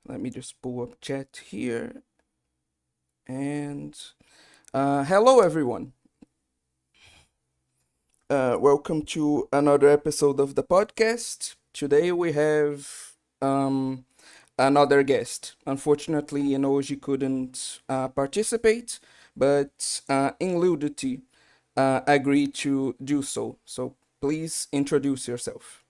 Let me just pull up chat here. And hello, everyone. Welcome to another episode of the podcast. Today we have another guest. Unfortunately, Inoji couldn't participate, but in Ludity agreed to do so. So please introduce yourself.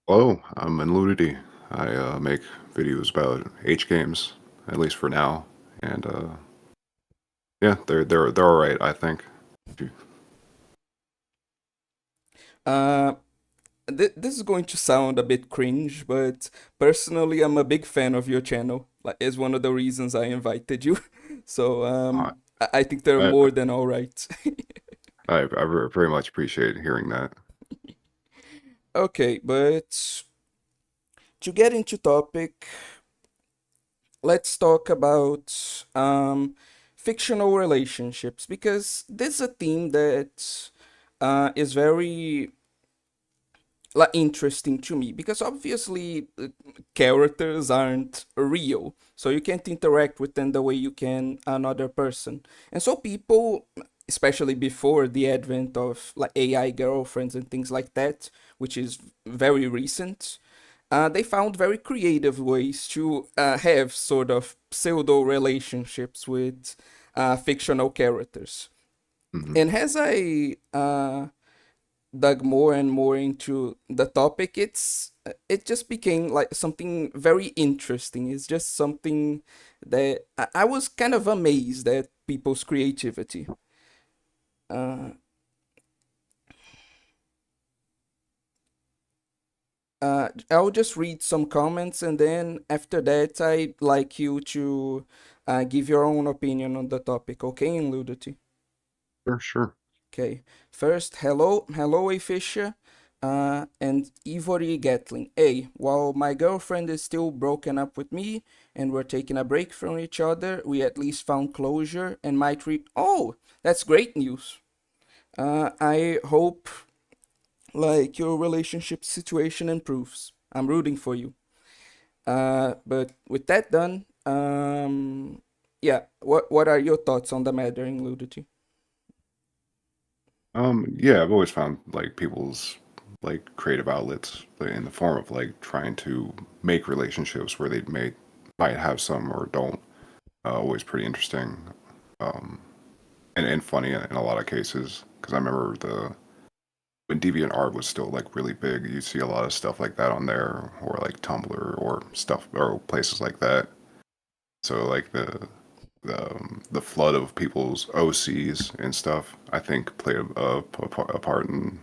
Hello, I'm in Nudity. I make videos about H games, at least for now, and yeah, they're all right, I think. Uh, this is going to sound a bit cringe, but personally, I'm a big fan of your channel. Like, it's one of the reasons I invited you. So I I think they're I, more than all right. very much appreciate hearing that. Okay, but to get into topic, let's talk about fictional relationships because this is a theme that is very like interesting to me because obviously characters aren't real, so you can't interact with them the way you can another person. And so people, especially before the advent of like AI girlfriends and things like that, which is very recent, they found very creative ways to have sort of pseudo relationships with fictional characters. Hmm. And as I dug more and more into the topic, it just became like something very interesting. It's just something that I was kind of amazed at people's creativity. Uh, I'll just read some comments and then after that, I'd like you to give your own opinion on the topic, okay, in Ludity? Sure, sure. Okay. First, hello, A Fisher, and Ivory Gatling. Hey, while my girlfriend is still broken up with me and we're taking a break from each other, we at least found closure and might Oh, that's great news. I hope like your relationship situation improves. I'm rooting for you. But with that done, yeah, what are your thoughts on the matter in Ludity? Yeah, I've always found like people's like creative outlets in the form of like trying to make relationships where they might have some or don't. Always pretty interesting, um, and funny in a lot of cases. Because I remember the when DeviantArt was still like really big, you see a lot of stuff like that on there, or like Tumblr or stuff or places like that. So like the flood of people's OCs and stuff, I think played a part in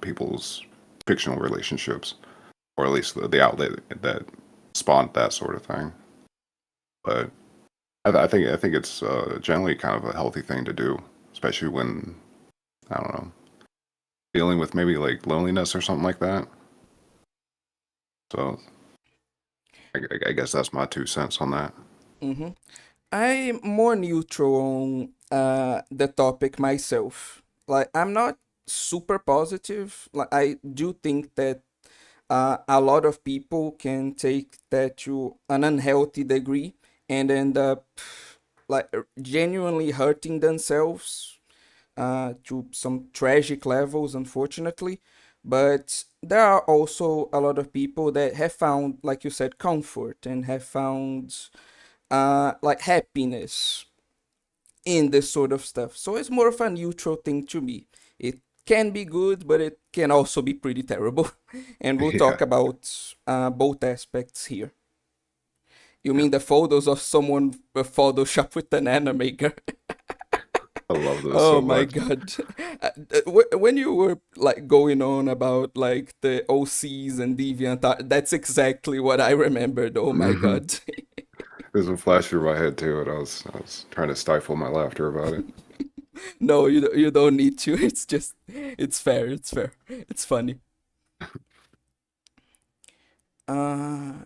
people's fictional relationships, or at least the outlet that spawned that sort of thing. But I think it's generally kind of a healthy thing to do, especially when I don't know dealing with maybe like loneliness or something like that. So I guess that's my 2 cents on that. Mm-hmm. I'm more neutral on the topic myself. Like I'm not super positive. Like I do think that a lot of people can take that to an unhealthy degree and end up like genuinely hurting themselves to some tragic levels, unfortunately. But there are also a lot of people that have found, like you said, comfort and have found like happiness in this sort of stuff. So it's more of a neutral thing to me. It can be good, but it can also be pretty terrible. And we'll Yeah, talk about both aspects here. You yeah. mean the photos of someone Photoshop with an animator? I love those Oh so my much. god. When you were like going on about like the OCs and DeviantArt, that's exactly what I remembered. Oh my Hmm. god. There's a flash through my head too, and I was trying to stifle my laughter about it. No, you don't need to. It's just it's fair. It's fair. It's funny. Uh,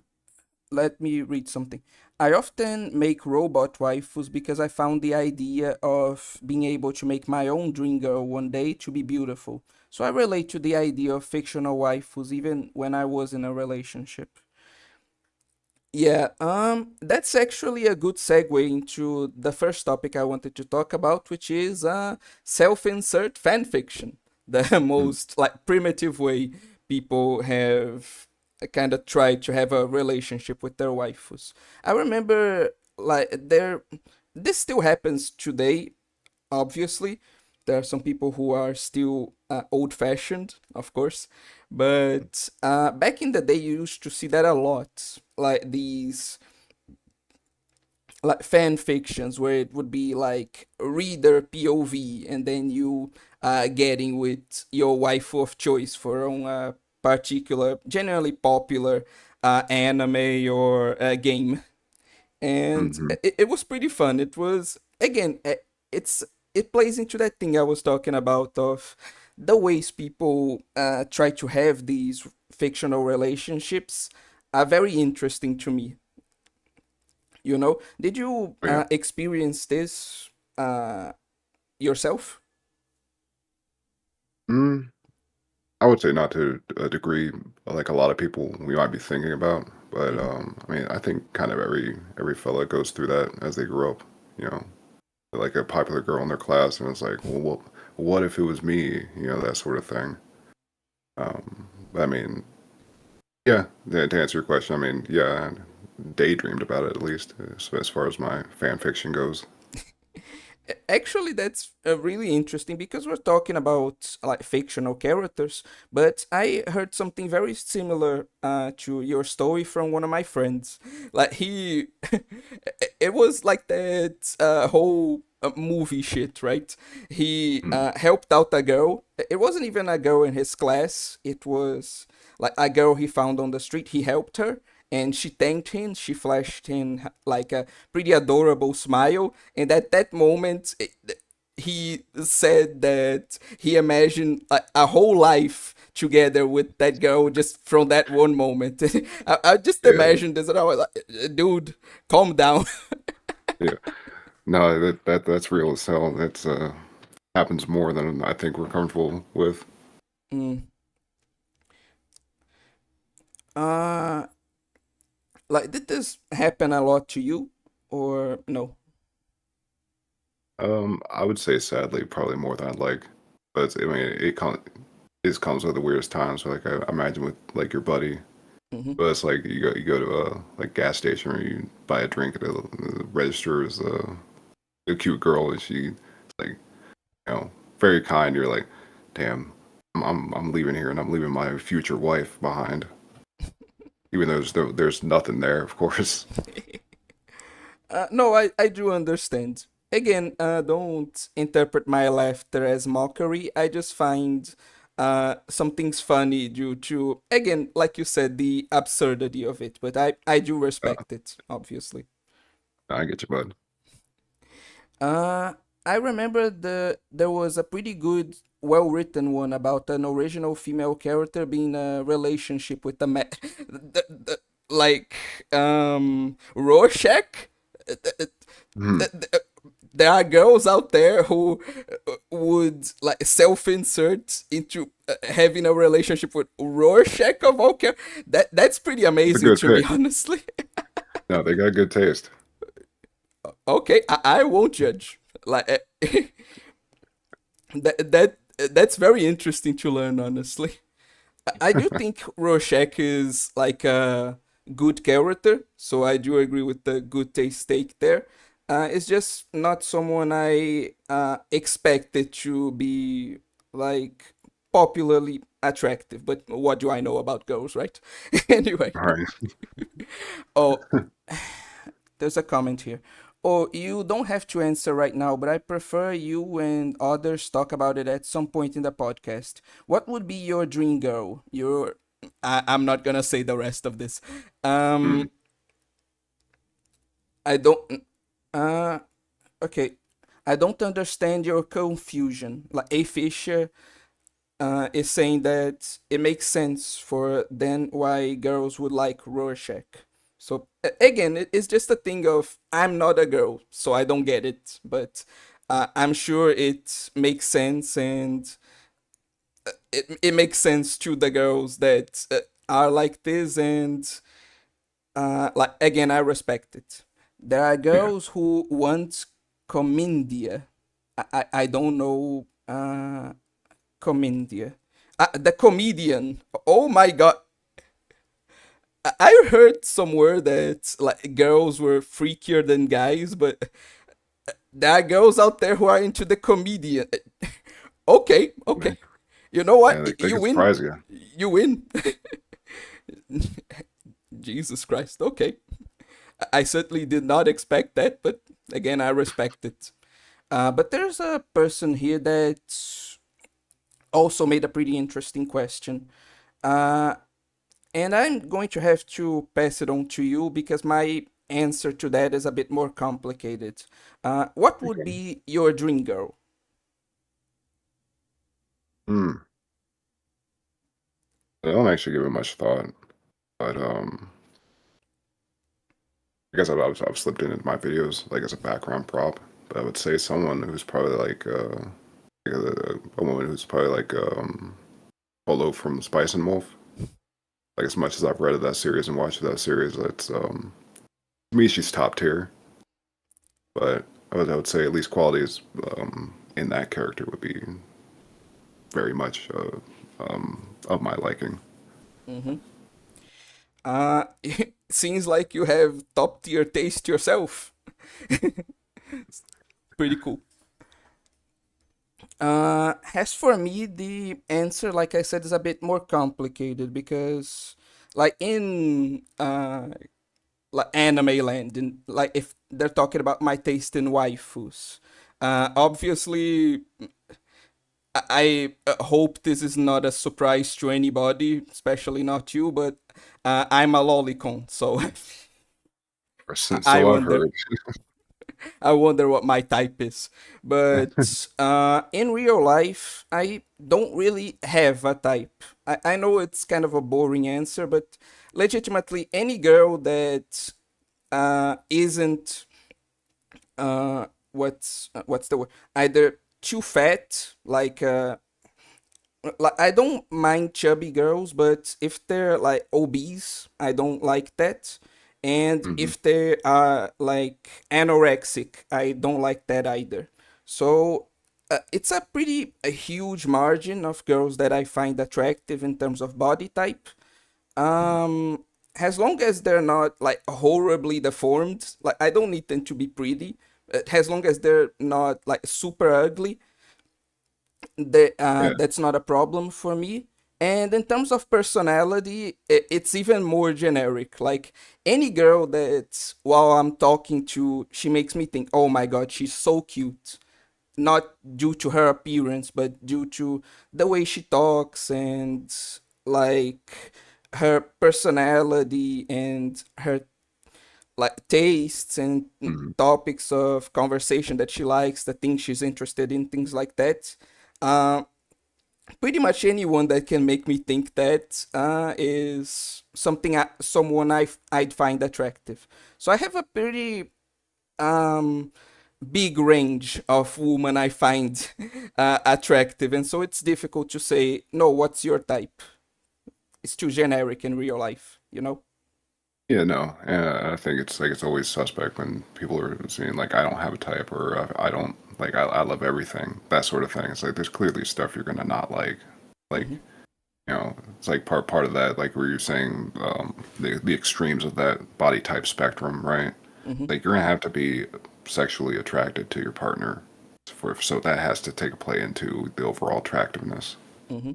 Let me read something. I often make robot waifus because I found the idea of being able to make my own dream girl one day to be beautiful. So I relate to the idea of fictional waifus even when I was in a relationship. Yeah, that's actually a good segue into the first topic I wanted to talk about, which is self-insert fan fiction, the Mm, most like primitive way people have kind of tried to have a relationship with their waifus. I remember like this still happens today, obviously. There are some people who are still old fashioned, of course, but back in the day, you used to see that a lot. Like these like fan fictions where it would be like reader POV, and then you getting with your waifu of choice for on a particular, generally popular anime or game, and mm-hmm. it was pretty fun. It was again, it's it plays into that thing I was talking about of the ways people try to have these fictional relationships are very interesting to me. You know, did you Oh, yeah. experience this yourself? Mm, I would say not to a degree like a lot of people we might be thinking about, but Hmm. I mean, I think kind of every fella goes through that as they grow up. You know, like a popular girl in their class, and it's like, well, what if it was me? You know, that sort of thing. But I mean, yeah, to answer your question, I mean, yeah, I daydreamed about it at least as far as my fan fiction goes. Actually, that's really interesting because we're talking about like fictional characters, but I heard something very similar to your story from one of my friends. Like he, it was like that whole movie shit, right? He Mm, helped out a girl. It wasn't even a girl in his class. It was like a girl he found on the street. He helped her, and she thanked him. She flashed him like a pretty adorable smile, and at that moment, he said that he imagined a whole life together with that girl just from that one moment. I just yeah, imagined this, and I was like, dude, calm down. yeah. No, that's real as hell. That's happens more than I think we're comfortable with. Mm. Uh, like, did this happen a lot to you, or no? I would say sadly, probably more than I'd like, but I mean, it comes with the weirdest times. Like I imagine with like your buddy, Hmm. but it's like you go to a like gas station or you buy a drink at the register is a cute girl and she's like you know very kind. You're like, damn, I'm leaving here and I'm leaving my future wife behind, even though there's nothing there, of course. No, I do understand. Again, don't interpret my laughter as mockery. I just find some things funny due to, again, like you said, the absurdity of it. But I do Uh, respect it, obviously. I get you, bud. Uh, I remember there was a pretty good, well-written one about an original female character being in a relationship with a like Rorschach. Uh, uh, Hmm. there are girls out there who would like self-insert into having a relationship with Rorschach of all that's pretty It's a amazing good to me, pick. honestly. No, they got good taste. Okay, I won't judge. Like that's very interesting to learn, honestly. I do think Rorschach is like a good character, so I do agree with the good taste take there. It's just not someone I expected to be like popularly attractive. But what do I know about girls, right? Anyway, All right. oh, there's a comment here. Oh, you don't have to answer right now, but I prefer you and others talk about it at some point in the podcast. What would be your dream girl? I'm not gonna say the rest of this. Hmm. Um, I don't. Uh, okay. I don't understand your confusion. Like A Fisher is saying that it makes sense for then why girls would like Rorschach. So again, it's just a thing of I'm not a girl, so I don't get it. But I'm sure it makes sense, and it makes sense to the girls that are like this, and like again, I respect it. There are Yeah. girls who want comindia. I don't know comindia. The comedian. Oh my god. I heard somewhere that like girls were freakier than guys, but there are girls out there who are into the comedian. Okay, They, okay. You know what? yeah, they You can win. surprise you. You win. Jesus Christ. Okay. I certainly did not expect that, but again, I respect it. But there's a person here that also made a pretty interesting question. Uh, and I'm going to have to pass it on to you because my answer to that is a bit more complicated. What would Okay. be your dream girl? Hmm. I don't actually give it much thought, but I guess I've slipped it into my videos like as a background prop. But I would say someone who's probably like a woman who's probably like Polo from Spice and Wolf. Like as much as I've read of that series and watched that series, it's to me she's top tier. But I would say at least qualities in that character would be very much of my liking. Mm-hmm. It seems like you have top tier taste yourself. Pretty cool. As for me, the answer, like I said, is a bit more complicated because, like in like anime land, and like if they're talking about my taste in waifus, obviously I hope this is not a surprise to anybody, especially not you, but I'm a lolicon, so I So I've wonder. heard. I wonder what my type is. But in real life, I don't really have a type. I know it's kind of a boring answer, but legitimately, any girl that isn't what's the word? Either too fat, like I don't mind chubby girls, but if they're like obese, I don't like that. And Hmm. if they are like anorexic, I don't like that either. So it's a huge margin of girls that I find attractive in terms of body type. Um, as long as they're not like horribly deformed, like I don't need them to be pretty. As long as they're not like super ugly, Yeah. that's not a problem for me. And in terms of personality, it's even more generic. Like any girl that while I'm talking to, she makes me think, oh my god, she's so cute. Not due to her appearance, but due to the way she talks and like her personality and her like tastes and Hmm. topics of conversation that she likes, the things she's interested in, things like that. Uh, Pretty much anyone that can make me think that is someone I'd find attractive. So I have a pretty um, big range of women I find attractive, and so it's difficult to say no. What's your type? It's too generic in real life, you know. Yeah, no, I think it's like it's always suspect when people are saying like I don't have a type or I don't like I love everything, that sort of thing. It's like there's clearly stuff you're gonna not like Mm-hmm, it's like part of that like where you're saying the extremes of that body type spectrum, right? mm-hmm, Like you're gonna have to be sexually attracted to your partner for so that has to take a play into the overall attractiveness. mm-hmm.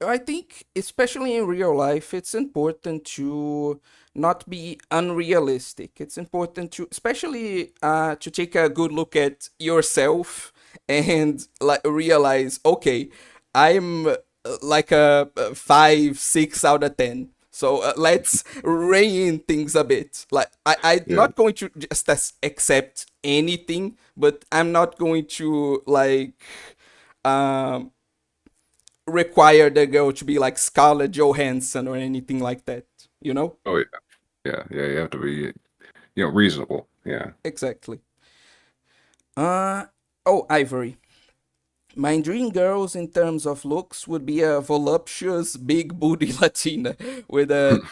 I think, especially in real life, it's important to not be unrealistic. It's important to, especially, to take a good look at yourself and like realize, okay, I'm like a 5, 6 out of 10. So let's rein in things a bit. Like I'm Yeah. not going to just accept anything, but I'm not going to like um require the girl to be like Scarlett Johansson or anything like that. You know? Oh yeah. Yeah. You have to be reasonable. Yeah. Exactly. Uh oh, Ivory. My dream girls in terms of looks would be a voluptuous big booty Latina with a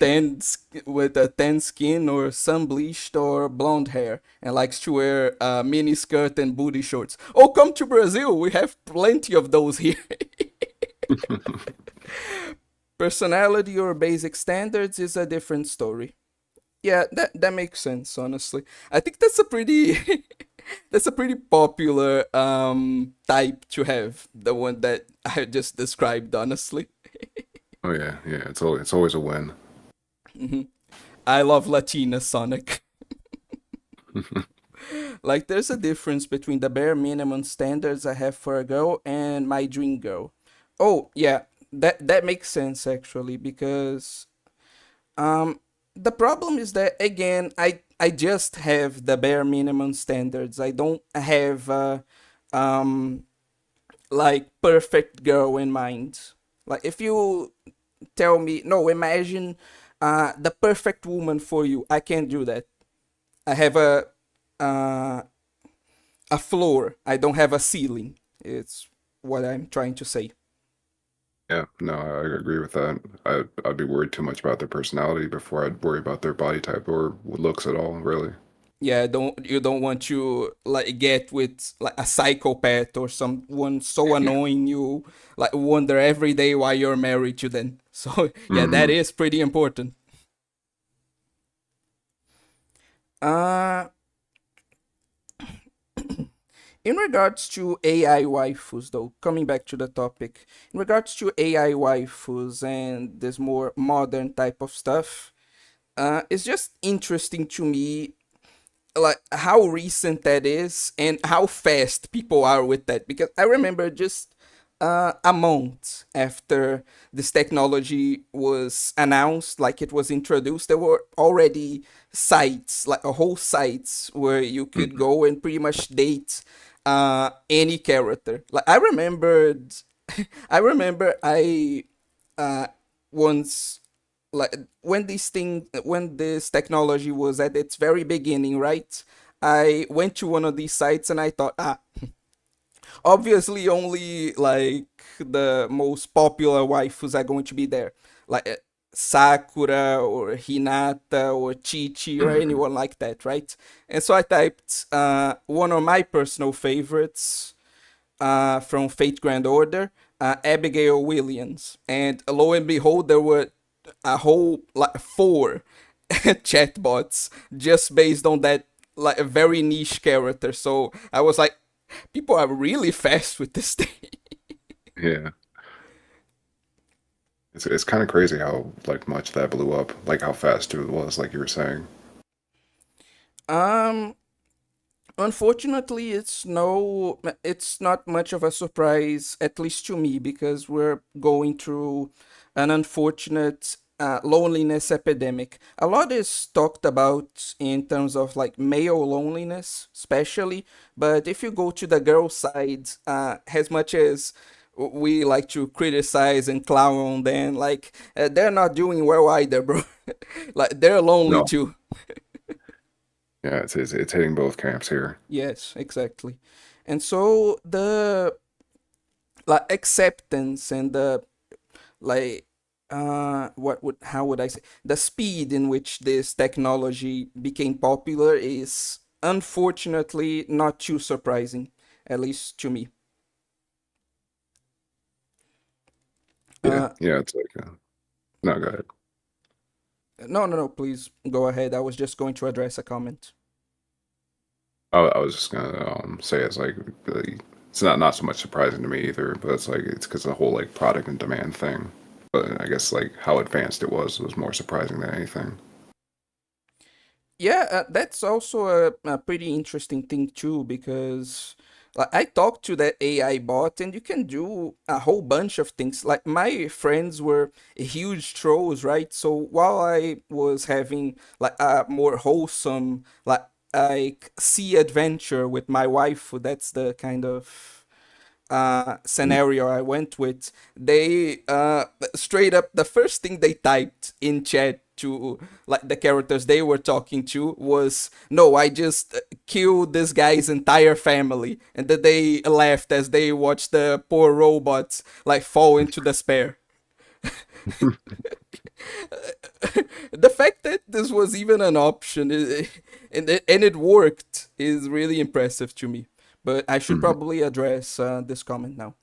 tan skin or sun bleached or blonde hair and likes to wear a mini skirt and booty shorts. Oh, come to Brazil, we have plenty of those here. Personality or basic standards is a different story. Yeah, that makes sense, honestly. I think that's a pretty that's a pretty popular type to have, the one that I just described, honestly. Oh yeah, yeah. It's always a win. I love Latina Sonic. Like there's a difference between the bare minimum standards I have for a girl and my dream girl. Oh, yeah. That makes sense actually because um the problem is that again I just have the bare minimum standards. I don't have um like perfect girl in mind. Like if you tell me no, imagine the perfect woman for you, I can't do that. I have uh, a floor. I don't have a ceiling. It's what I'm trying to say. Yeah, no, I agree with that. I'd be worried too much about their personality before I'd worry about their body type or looks at all, really. Yeah, don't want to like get with like a psychopath or someone so Yeah. annoying you like wonder every day why you're married to them. So yeah, that Hmm. is pretty important. Uh in regards to AI waifus though, coming back to the topic, in regards to AI waifus and this more modern type of stuff, it's just interesting to me like how recent that is and how fast people are with that because I remember just a month after this technology was announced, like it was introduced, there were already sites, like a whole sites where you could go and pretty much date any character. Like I remembered I remember I uh once like when this technology was at its very beginning, right? I went to one of these sites and I thought, obviously only like the most popular waifus are going to be there, like Sakura or Hinata or Chichi or anyone like that, right? And so I typed one of my personal favorites from Fate Grand Order, Abigail Williams, and lo and behold, there were a whole like four chatbots just based on that like a very niche character. So I was like, people are really fast with this thing. Yeah, it's kind of crazy how like much that blew up, like how fast too it was, like you were saying. um Unfortunately, it's not much of a surprise, at least to me, because we're going through an unfortunate loneliness epidemic. A lot is talked about in terms of like male loneliness, especially, but if you go to the girl side, as much as we like to criticize and clown on them, like they're not doing well either, bro. Like they're lonely No, too. yeah, it's hitting both camps here. Yes, exactly. And so the like acceptance and the like what would how would I say the speed in which this technology became popular is unfortunately not too surprising, at least to me. Yeah, Uh yeah, it's like no, go ahead. no, please go ahead. I was just going to address a comment. I was just gonna say it's like really, it's not so much surprising to me either, but it's like it's because the whole like product and demand thing. But I guess like how advanced it was more surprising than anything. Yeah, that's also a pretty interesting thing too, because like I talked to that AI bot, and you can do a whole bunch of things. Like my friends were huge trolls, right? So while I was having like a more wholesome, like sea adventure with my wife, that's the kind of scenario I went with. They straight up the first thing they typed in chat to like the characters they were talking to was, no, I just killed this guy's entire family, and that they laughed as they watched the poor robots like fall into despair. The fact that this was even an option and it worked is really impressive to me. But I should Mhm. probably address this comment now.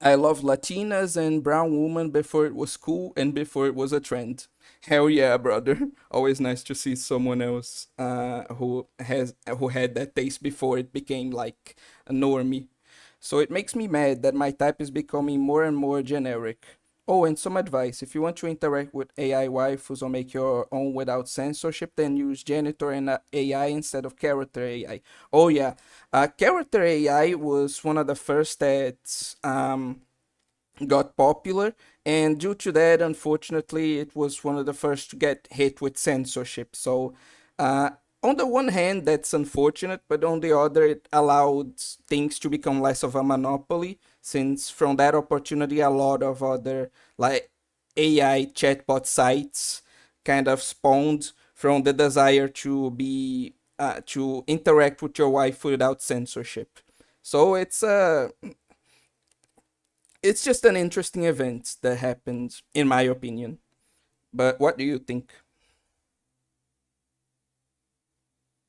I love Latinas and brown women before it was cool and before it was a trend. Hell yeah, brother! Always nice to see someone else who had that taste before it became like a normie. So it makes me mad that my type is becoming more and more generic. Oh, and some advice. If you want to interact with AI waifus or make your own without censorship, then use janitor and AI instead of character AI. Oh, yeah. Character AI was one of the first that got popular, and due to that, unfortunately, it was one of the first to get hit with censorship. So, uh, on the one hand, that's unfortunate, but on the other, it allowed things to become less of a monopoly, since from that opportunity, a lot of other like AI chatbot sites kind of spawned from the desire to interact with your wife without censorship. So it's just an interesting event that happened, in my opinion. But what do you think?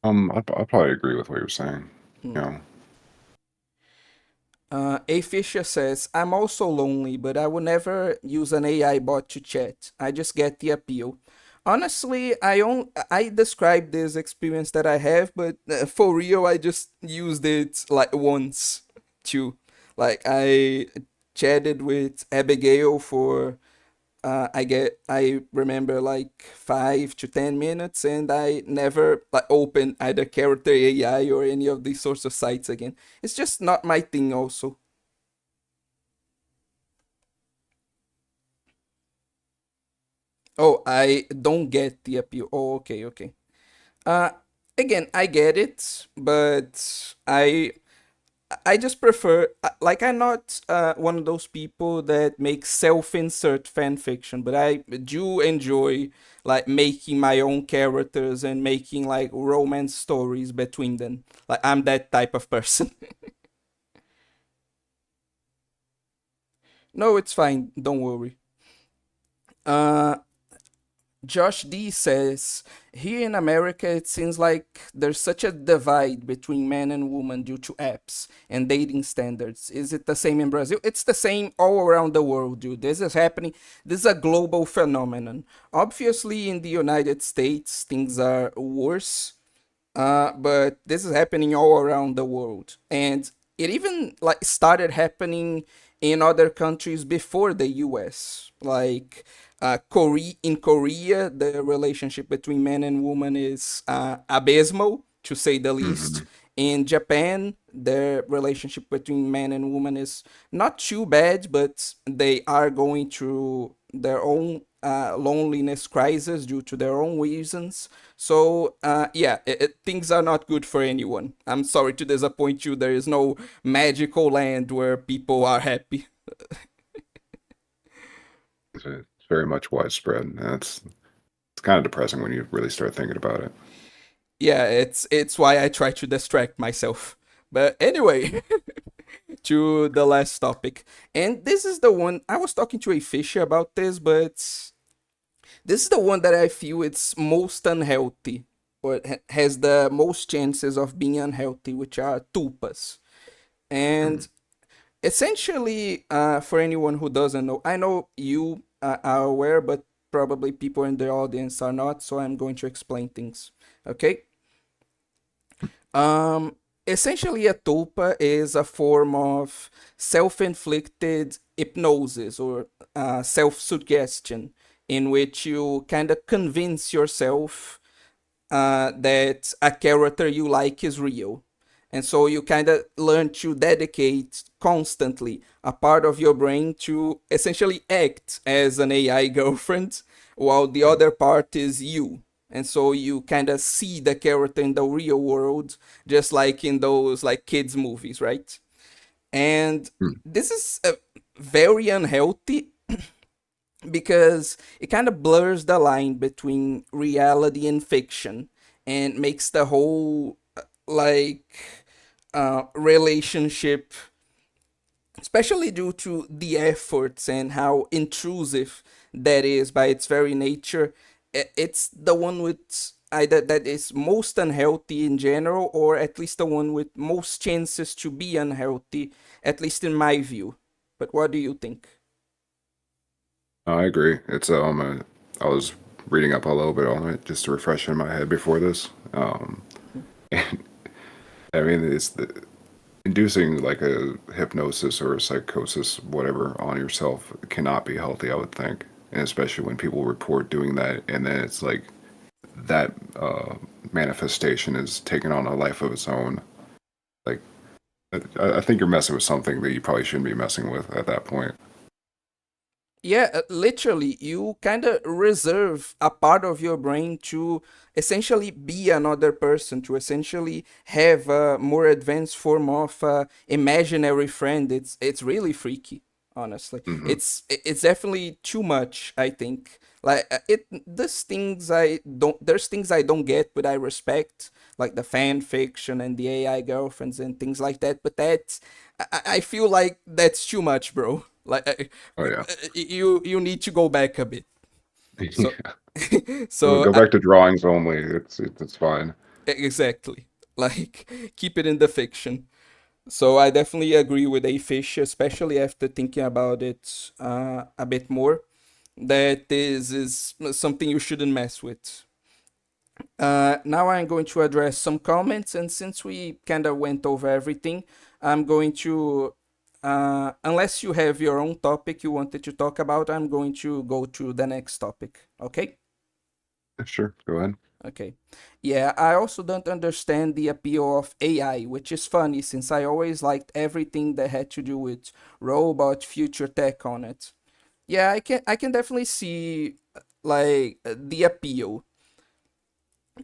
I probably agree with what you're saying. Hmm. You know, A Fisher says, I'm also lonely, but I would never use an AI bot to chat. I just get the appeal. Honestly, I describe this experience that I have, but for real, I just used it like once too. Like I chatted with Abigail for I remember like 5 to 10 minutes, and I never like opened either character AI or any of these sorts of sites again. It's just not my thing. Also, oh, I don't get the appeal. Oh, okay, okay. Uh, Again, I get it, but I just prefer, like, I'm not one of those people that make self-insert fan fiction, but I do enjoy like making my own characters and making like romance stories between them. Like, I'm that type of person. No, it's fine. Don't worry. Uh, Josh D says, here in America, it seems like there's such a divide between men and women due to apps and dating standards. Is it the same in Brazil? It's the same all around the world, dude. This is happening. This is a global phenomenon. Obviously, in the United States, things are worse, but this is happening all around the world, and it even like started happening in other countries before the US. Like in Korea, the relationship between man and woman is abysmal, to say the least. hmm In Japan, the relationship between man and woman is not too bad, but they are going through their own loneliness crisis due to their own reasons. So yeah, things are not good for anyone. I'm sorry to disappoint you. There is no magical land where people are happy. it's very much widespread. And it's kind of depressing when you really start thinking about it. Yeah, it's why I try to distract myself. But anyway, to the last topic, and this is the one I was talking to a fisher about this, but this is the one that I feel it's most unhealthy, or has the most chances of being unhealthy, which are tulpas. Mhm. And essentially, for anyone who doesn't know, I know you are aware, but probably people in the audience are not, so I'm going to explain things. Okay? Um, Essentially, a tulpa is a form of self inflicted hypnosis or self suggestion in which you kind of convince yourself that a character you like is real. And so you kind of learn to dedicate constantly a part of your brain to essentially act as an AI girlfriend, while the other part is you. And so you kind of see the character in the real world, just like in those like kids movies, right? And Mm. this is very unhealthy because it kind of blurs the line between reality and fiction and makes the whole like relationship, especially due to the efforts and how intrusive that is by its very nature. It's the one with either that is most unhealthy in general, or at least the one with most chances to be unhealthy, at least in my view. But what do you think? I agree. I was reading up a little bit on it just to refresh in my head before this. And I mean, inducing like a hypnosis or a psychosis, whatever, on yourself cannot be healthy, I would think. And especially when people report doing that, and then it's like that manifestation is taking on a life of its own. Like, I think you're messing with something that you probably shouldn't be messing with at that point. Yeah, literally, you kind of reserve a part of your brain to essentially be another person, to essentially have a more advanced form of imaginary friend. It's really freaky, honestly. Hmm. It's definitely too much, I think. Like there's things I don't get, but I respect, like the fan fiction and the AI girlfriends and things like that. But I feel like that's too much, bro. Like Oh yeah. you need to go back a bit. So Yeah. so Go back to drawings only. It's fine. exactly, like keep it in the fiction. So I definitely agree with A Fish, especially after thinking about it a bit more. That is something you shouldn't mess with. Now I'm going to address some comments, and since we kind of went over everything, I'm going to, unless you have your own topic you wanted to talk about, I'm going to go to the next topic. Okay? Sure, go ahead. Okay. Yeah, I also don't understand the appeal of AI, which is funny since I always liked everything that had to do with robot future tech on it. Yeah, I can definitely see like the appeal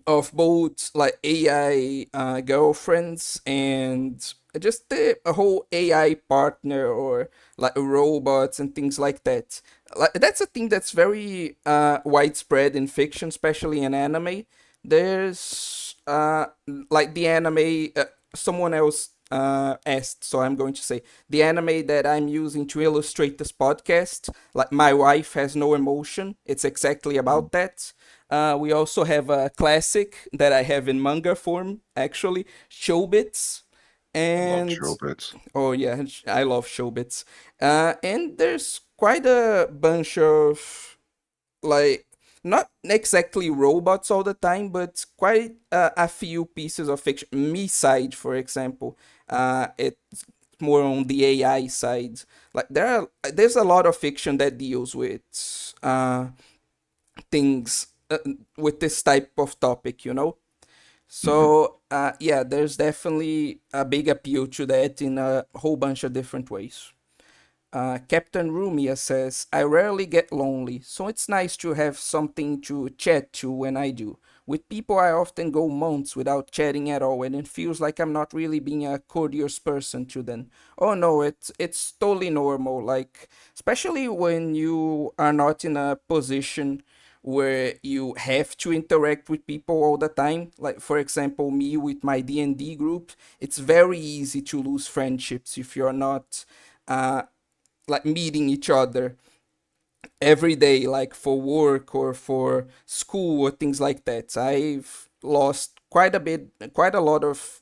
of both like AI girlfriends and just the a whole AI partner or like robots and things like that. Like that's a thing that's very widespread in fiction, especially in anime. There's like the anime. Someone else asked, so I'm going to say the anime that I'm using to illustrate this podcast. Like my wife has no emotion. It's exactly Mhm. about that. We also have a classic that I have in manga form, actually, Showbits. I love And Chobits. oh yeah, I love Showbits. And there's quite a bunch of like not exactly robots all the time, but quite a few pieces of fiction. Me side, for example, it's more on the AI side. Like there's a lot of fiction that deals with things with this type of topic, you know. Hmm. So yeah, there's definitely a big appeal to that in a whole bunch of different ways. Captain Rumia says, I rarely get lonely, so it's nice to have something to chat to when I do. With people, I often go months without chatting at all, and it feels like I'm not really being a courteous person to them. Oh no, it's totally normal. Like, especially when you are not in a position where you have to interact with people all the time. Like, for example, me with my D&D group, it's very easy to lose friendships if you're not uh, like meeting each other every day, like for work or for school or things like that. I've lost quite a lot of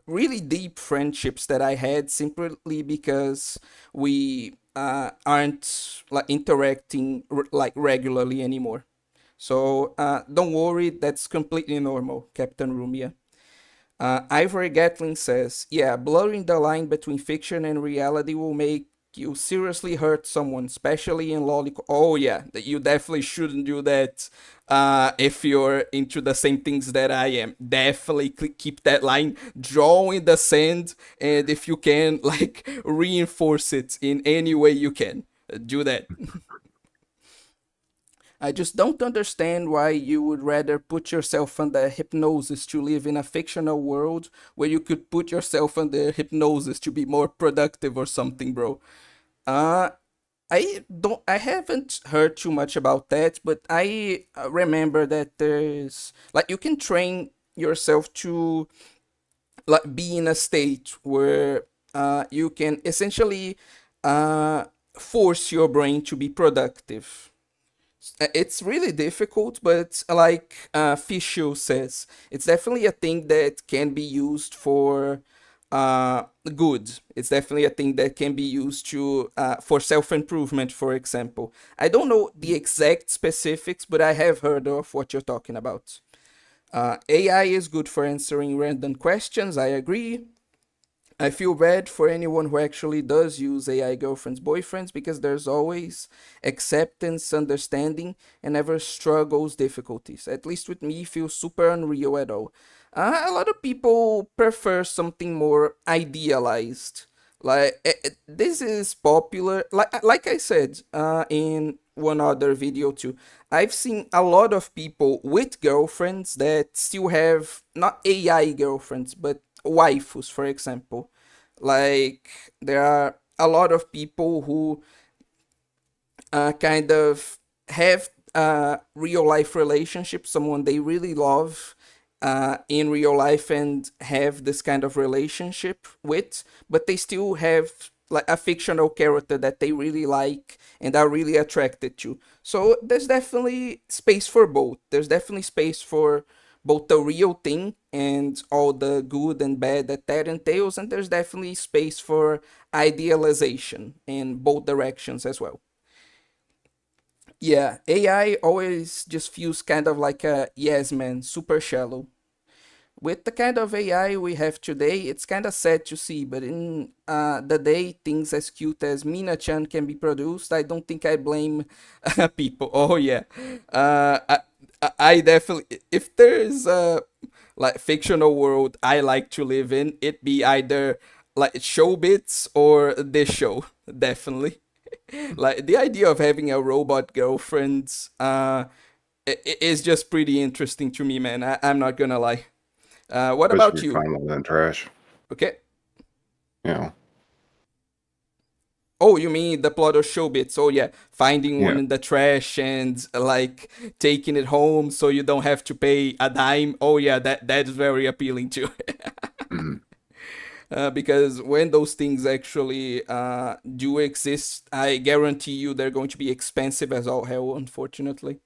really deep friendships that I had simply because we aren't like interacting like regularly anymore. So don't worry, that's completely normal, Captain Rumia. Ivory Gatling says, yeah, blurring the line between fiction and reality will make you seriously hurt someone, especially in lollipop. Oh, yeah, that you definitely shouldn't do that if you're into the same things that I am. Definitely keep that line, draw in the sand, and if you can, like, reinforce it in any way you can. Do that. I just don't understand why you would rather put yourself under hypnosis to live in a fictional world where you could put yourself under hypnosis to be more productive or something, bro. Uh, I haven't heard too much about that, but I remember that there's like you can train yourself to like be in a state where you can essentially uh, force your brain to be productive. It's really difficult, but like Fischl says, it's definitely a thing that can be used for good. It's definitely a thing that can be used to for self improvement, for example. I don't know the exact specifics, but I have heard of what you're talking about. AI is good for answering random questions. I agree. I feel bad for anyone who actually does use AI girlfriends, boyfriends, because there's always acceptance, understanding, and never struggles, difficulties. At least with me, feels super unreal at all. A lot of people prefer something more idealized. Like this is popular. Like I said in one other video too. I've seen a lot of people with girlfriends that still have not AI girlfriends, but waifus, for example. Like there are a lot of people who kind of have a real life relationship, someone they really love in real life and have this kind of relationship with, but they still have like a fictional character that they really like and are really attracted to. So there's definitely space for both. There's definitely space for both the real thing and all the good and bad that that entails, and there's definitely space for idealization in both directions as well. Yeah, AI always just feels kind of like a yes man, super shallow. With the kind of AI we have today, it's kind of sad to see, but in the day things as cute as Mina-chan can be produced, I don't think I blame people. Oh yeah, uh, I, I definitely, if there's a like fictional world I like to live in, it be either like showbits or this show, definitely. Like the idea of having a robot girlfriend is just pretty interesting to me, man. I'm not gonna lie. What Especially about if you you? find one in trash. Okay. You know. Oh, you mean the plot of Showbits? Oh yeah, finding one Yeah. in the trash and like taking it home so you don't have to pay a dime. Oh yeah, that's very appealing too. Hmm. Because when those things actually do exist, I guarantee you they're going to be expensive as all hell. Unfortunately.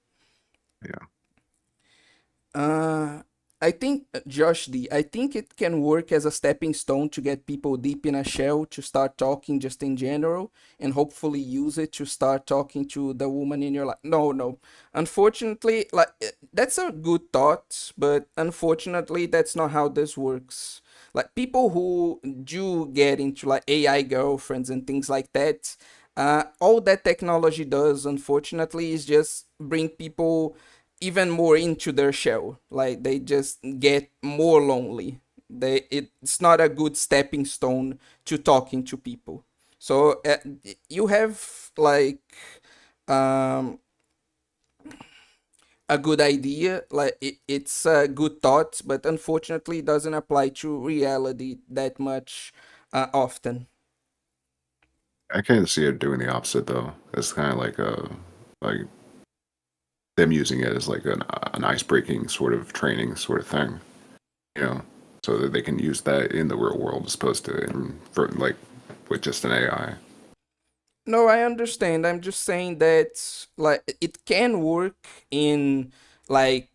Yeah. Uh, I think Josh D. I think it can work as a stepping stone to get people deep in a shell to start talking just in general, and hopefully use it to start talking to the woman in your life. No, no. Unfortunately, like that's a good thought, but unfortunately, that's not how this works. Like people who do get into like AI girlfriends and things like that, all that technology does, unfortunately, is just bring people even more into their shell. Like they just get more lonely. It's not a good stepping stone to talking to people. So you have like um, a good idea, like it's a good thought, but unfortunately it doesn't apply to reality that much often. I can't see it doing the opposite though. It's kind of like like them using it as like an ice breaking sort of training sort of thing. You know, so that they can use that in the real world as opposed to for like with just an AI. No, I understand. I'm just saying that like it can work in like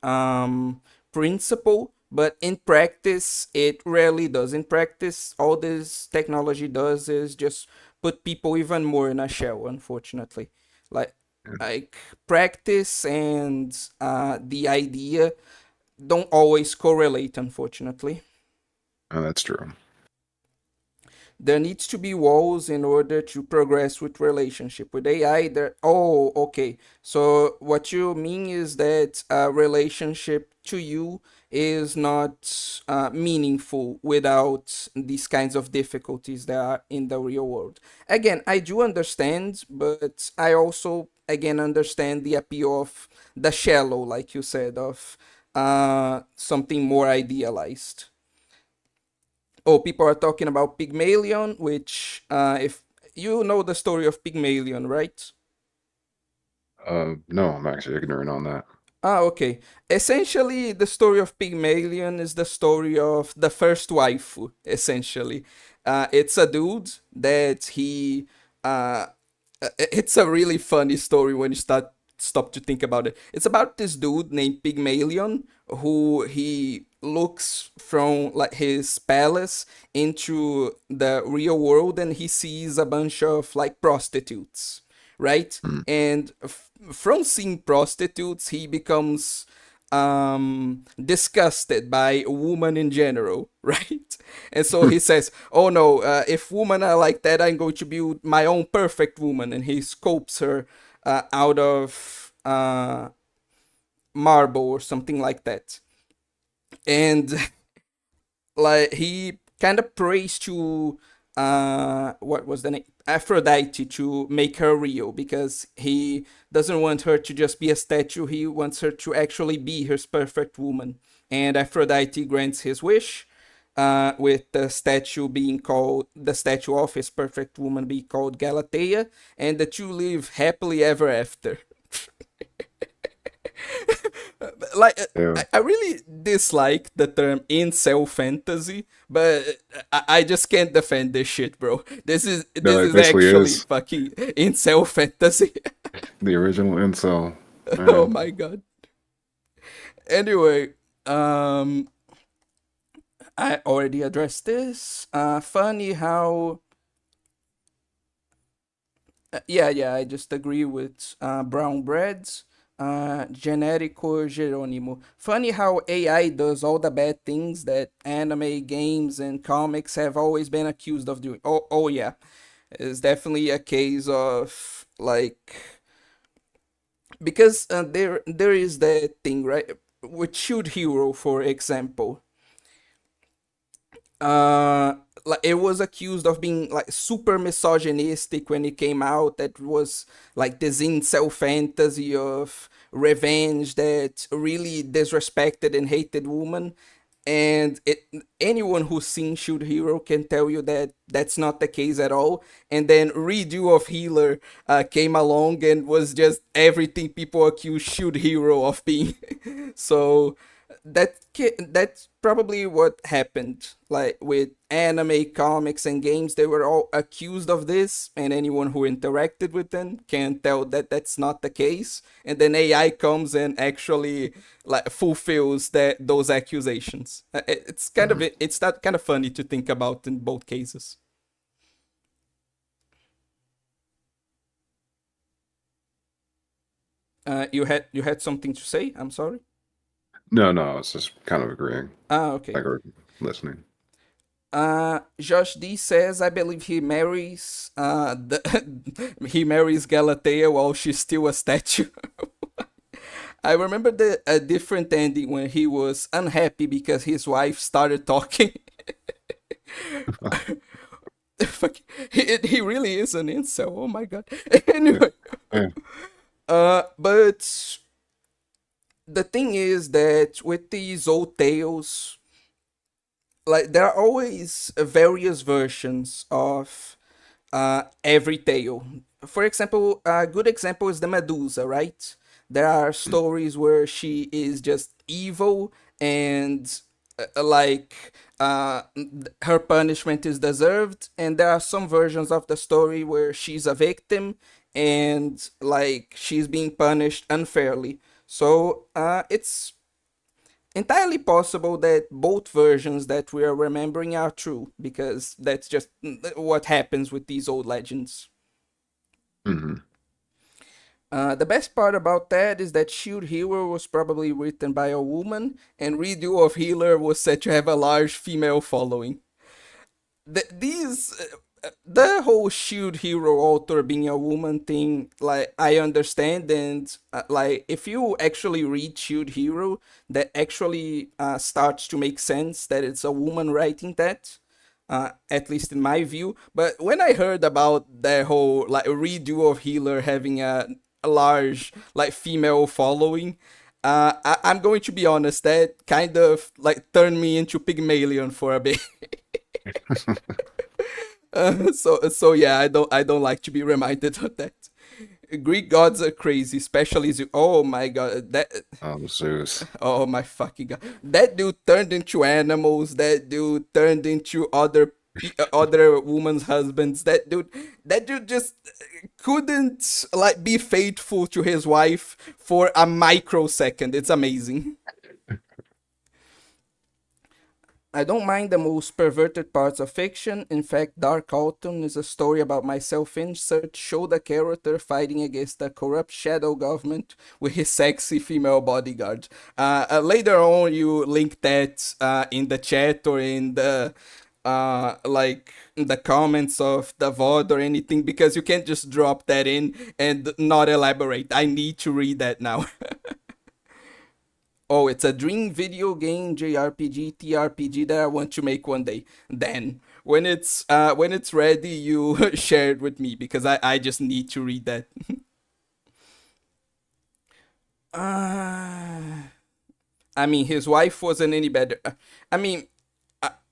um principle, but in practice it rarely does. In practice, all this technology does is just put people even more in a shell, unfortunately. Like Yeah. like practice and the idea don't always correlate, unfortunately. Oh, that's true. There needs to be walls in order to progress with relationship with AI. There, oh, okay. So what you mean is that a relationship to you is not meaningful without these kinds of difficulties that are in the real world. Again, I do understand, but I also again understand the appeal of the shallow, like you said, of something more idealized. Oh, people are talking about Pygmalion, which if You know the story of Pygmalion, right? No, I'm actually ignorant on that. Ah, okay. Essentially, the story of Pygmalion is the story of the first waifu, essentially. It's a dude that he. It's a really funny story when you stop to think about it. It's about this dude named Pygmalion who he looks from like his palace into the real world and he sees a bunch of like prostitutes, right? Mm. And from seeing prostitutes, he becomes disgusted by women in general, right? And so he says, "Oh no, if women are like that, I'm going to build my own perfect woman." And he sculpts her out of marble or something like that. And like he kind of prays to what was the name, Aphrodite, to make her real because he doesn't want her to just be a statue. He wants her to actually be his perfect woman. And Aphrodite grants his wish, with the statue of his perfect woman being called Galatea, and the two live happily ever after. Like Yeah. I really dislike the term incel fantasy, but I just can't defend this shit, bro. No, This it is basically actually is fucking incel fantasy. the original incel. Oh Yeah. my god. Anyway, um, I already addressed this. Funny how yeah, I just agree with brown breads. Generico Geronimo. Funny how AI does all the bad things that anime, games, and comics have always been accused of doing. Oh yeah, it's definitely a case of like because there is that thing right with Shield Hero, for example. uh like it was accused of being like super misogynistic when it came out. That was like this incel fantasy of revenge that really disrespected and hated women. And anyone who's seen Shield Hero can tell you that that's not the case at all. And then redo of Healer came along and was just everything people accuse Shield Hero of being. So that's probably what happened. Like with anime, comics, and games, they were all accused of this, and anyone who interacted with them can tell that that's not the case. And then AI comes and actually like fulfills that those accusations. It's kind of Mhm. it's that kind of funny to think about in both cases. You had something to say? I'm sorry. No, no, I was just kind of agreeing, Okay. like or listening. Josh D says, I believe he marries he marries Galatea while she's still a statue. I remember a different ending when he was unhappy because his wife started talking. Fuck, he really is an incel. Oh my god. Yeah. Anyway, Yeah. but the thing is that with these old tales, like there are always various versions of every tale. For example, a good example is the Medusa, right? There are Mm. stories where she is just evil and like her punishment is deserved, and there are some versions of the story where she's a victim and like she's being punished unfairly. So it's entirely possible that both versions that we are remembering are true because that's just what happens with these old legends. Mhm. The best part about that is that Shield Hero was probably written by a woman, and Redo of Healer was said to have a large female following. The whole Shield Hero author being a woman thing, like I understand, and like if you actually read Shield Hero, that actually starts to make sense that it's a woman writing that. At least in my view. But when I heard about the whole like redo of Healer having a large like female following, I'm going to be honest, that kind of like turned me into Pygmalion for a bit. So yeah, I don't like to be reminded of that. Greek gods are crazy, especially Zeus. Oh my god, that Zeus. oh my fucking god, that dude turned into animals. That dude turned into other women's husbands. That dude just couldn't like be faithful to his wife for a microsecond. It's amazing. I don't mind the most perverted parts of fiction. In fact, Dark Autumn is a story about my self-insert show the character fighting against the corrupt shadow government with his sexy female bodyguard. Later on, you link that in the chat or in the like in the comments of the VOD or anything because you can't just drop that in and not elaborate. I need to read that now. Oh, it's a dream video game, JRPG, TRPG that I want to make one day. Then, when it's ready, you share it with me because I just need to read that. Uh, I mean, his wife wasn't any better. I mean,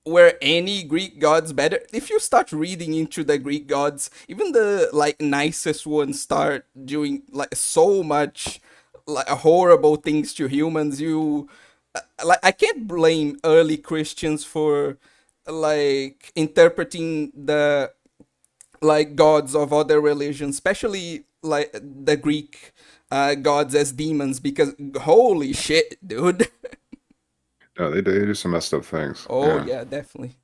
were any Greek gods better? If you start reading into the Greek gods, even the like nicest ones start doing like so much like horrible things to humans. You like I can't blame early Christians for like interpreting the like gods of other religions, especially like the Greek gods as demons because holy shit, dude. No, they do some messed up things. Oh Yeah. yeah, definitely.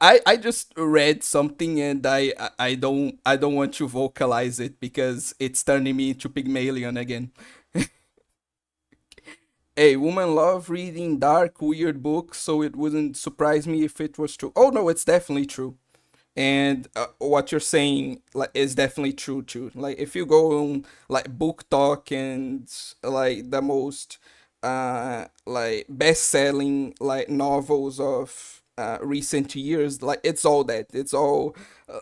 I just read something and I don't want to vocalize it because it's turning me into Pygmalion again. A woman love reading dark, weird books, so it wouldn't surprise me if it was true. Oh no, it's definitely true. And what you're saying like is definitely true too. Like if you go on like book talk and like the most like best-selling like novels of recent years, like it's all that. It's all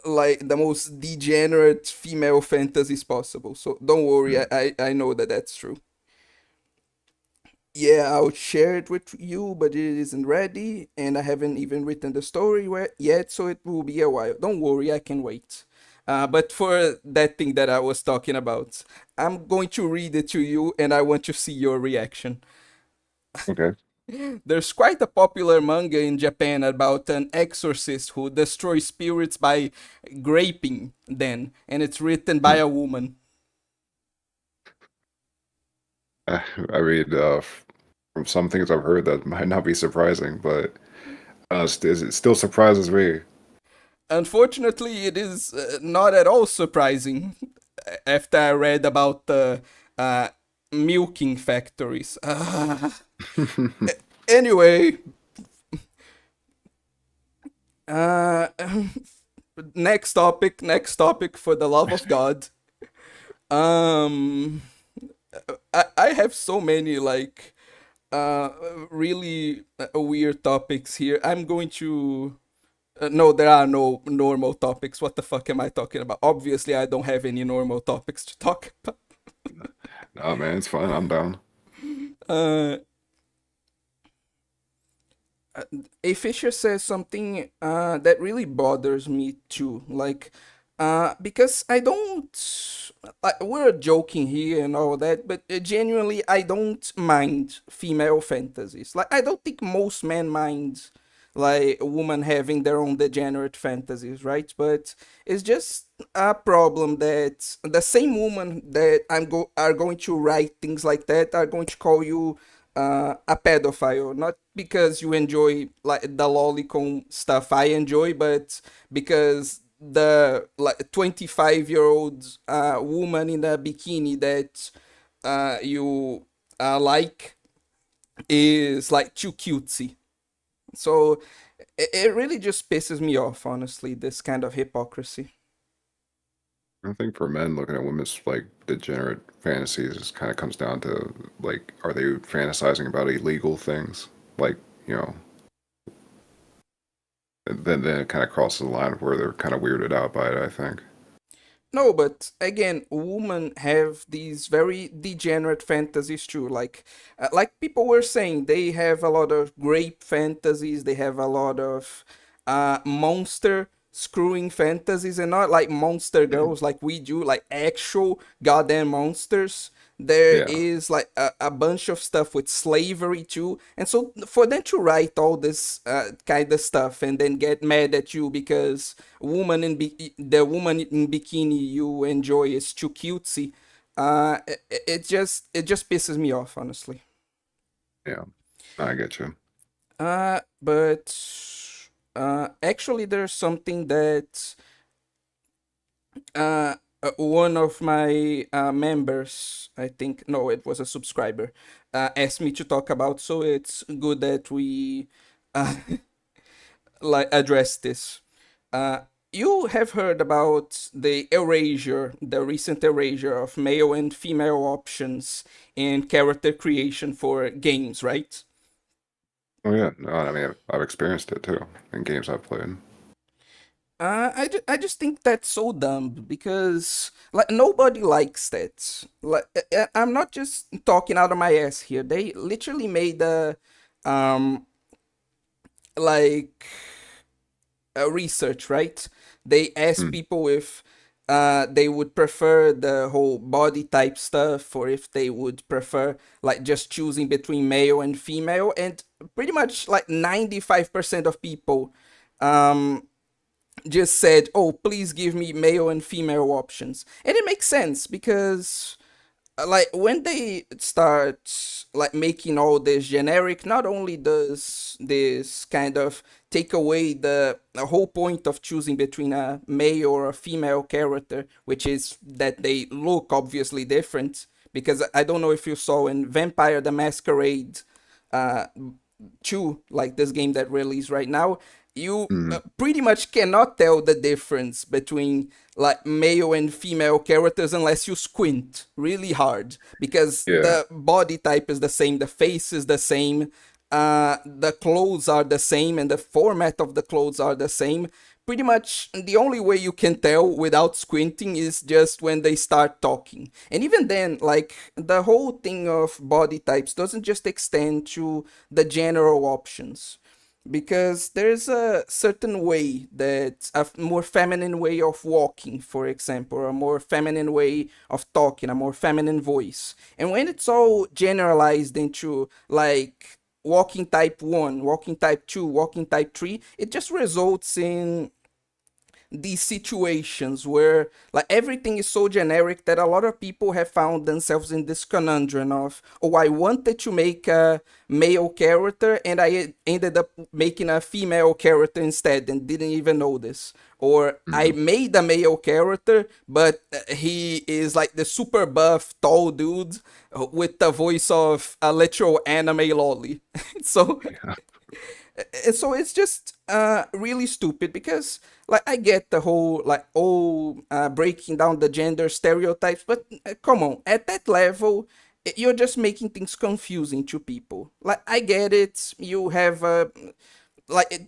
like the most degenerate female fantasies possible. So don't worry, Mm. I know that that's true. Yeah, I'll share it with you, but it isn't ready, and I haven't even written the story yet, so it will be a while. Don't worry, I can wait. But for that thing that I was talking about, I'm going to read it to you, and I want to see your reaction. Okay. There's quite a popular manga in Japan about an exorcist who destroys spirits by graping them, and it's written by Hmm. a woman. I mean, from some things I've heard, that might not be surprising, but it still surprises me. Unfortunately, it is not at all surprising after I read about the uh, milking factories. Anyway, uh, next topic for the love of God. Um, I have so many like uh really weird topics here. I'm going to no, there are no normal topics. What the fuck am I talking about? Obviously, I don't have any normal topics to talk about. Nah, man, it's fine. I'm down. Uh, A Fisher says something that really bothers me too. Like, because I don't. We're joking here and all that, but genuinely, I don't mind female fantasies. Like, I don't think most men mind like a woman having their own degenerate fantasies, right? But it's just a problem that the same woman that are going to write things like that are going to call you a pedophile, not because you enjoy like the lolicon stuff I enjoy, but because the like 25-year-old woman in a bikini that you like is like too cutesy. So it really just pisses me off, honestly, this kind of hypocrisy. I think for men, looking at women's like degenerate fantasies, it kind of comes down to like, are they fantasizing about illegal things? Like, you know, then it kind of crosses the line where they're kind of weirded out by it, I think. No, but again, women have these very degenerate fantasies too. Like people were saying, they have a lot of grape fantasies. They have a lot of monster screwing fantasies, and not like monster girls like we do, like actual goddamn monsters. There Yeah, is like a bunch of stuff with slavery too, and so for them to write all this kind of stuff and then get mad at you because the woman in bikini you enjoy is too cutesy, it just pisses me off, honestly. yeah, I get you. But actually, there's something that one of my members, I think, no, it was a subscriber, asked me to talk about. So it's good that we uh, like address this. Uh, you have heard about the recent erasure of male and female options in character creation for games, right? Oh yeah, no, I mean I've experienced it too in games I've played. I just think that's so dumb because like nobody likes that. I'm not just talking out of my ass here. They literally made um like a research, right? They asked Mm, people if they would prefer the whole body type stuff or if they would prefer like just choosing between male and female, and pretty much like 95% of people um just said, "Oh, please give me male and female options." And it makes sense because like when they start like making all this generic, not only does this kind of take away the whole point of choosing between a male or a female character, which is that they look obviously different. Because I don't know if you saw in Vampire the Masquerade uh 2, like this game that released right now, you mm, pretty much cannot tell the difference between like male and female characters unless you squint really hard, because yeah. the body type is the same, the face is the same, the clothes are the same, and the format of the clothes are the same. Pretty much the only way you can tell without squinting is just when they start talking. And even then, like the whole thing of body types doesn't just extend to the general options, because there's a certain way, that a more feminine way of walking, for example, or a more feminine way of talking, a more feminine voice. And when it's all generalized into like walking type 1, walking type 2, walking type 3, it just results in these situations where like everything is so generic that a lot of people have found themselves in this conundrum of, oh, I wanted to make a male character and I ended up making a female character instead and didn't even know this. Or I Mm, made a male character, but he is like the super buff tall dude with the voice of a literal anime lolly. So yeah. it's just really stupid, because like I get the whole like breaking down the gender stereotypes, but come on, at that level you're just making things confusing to people. Like I get it, you have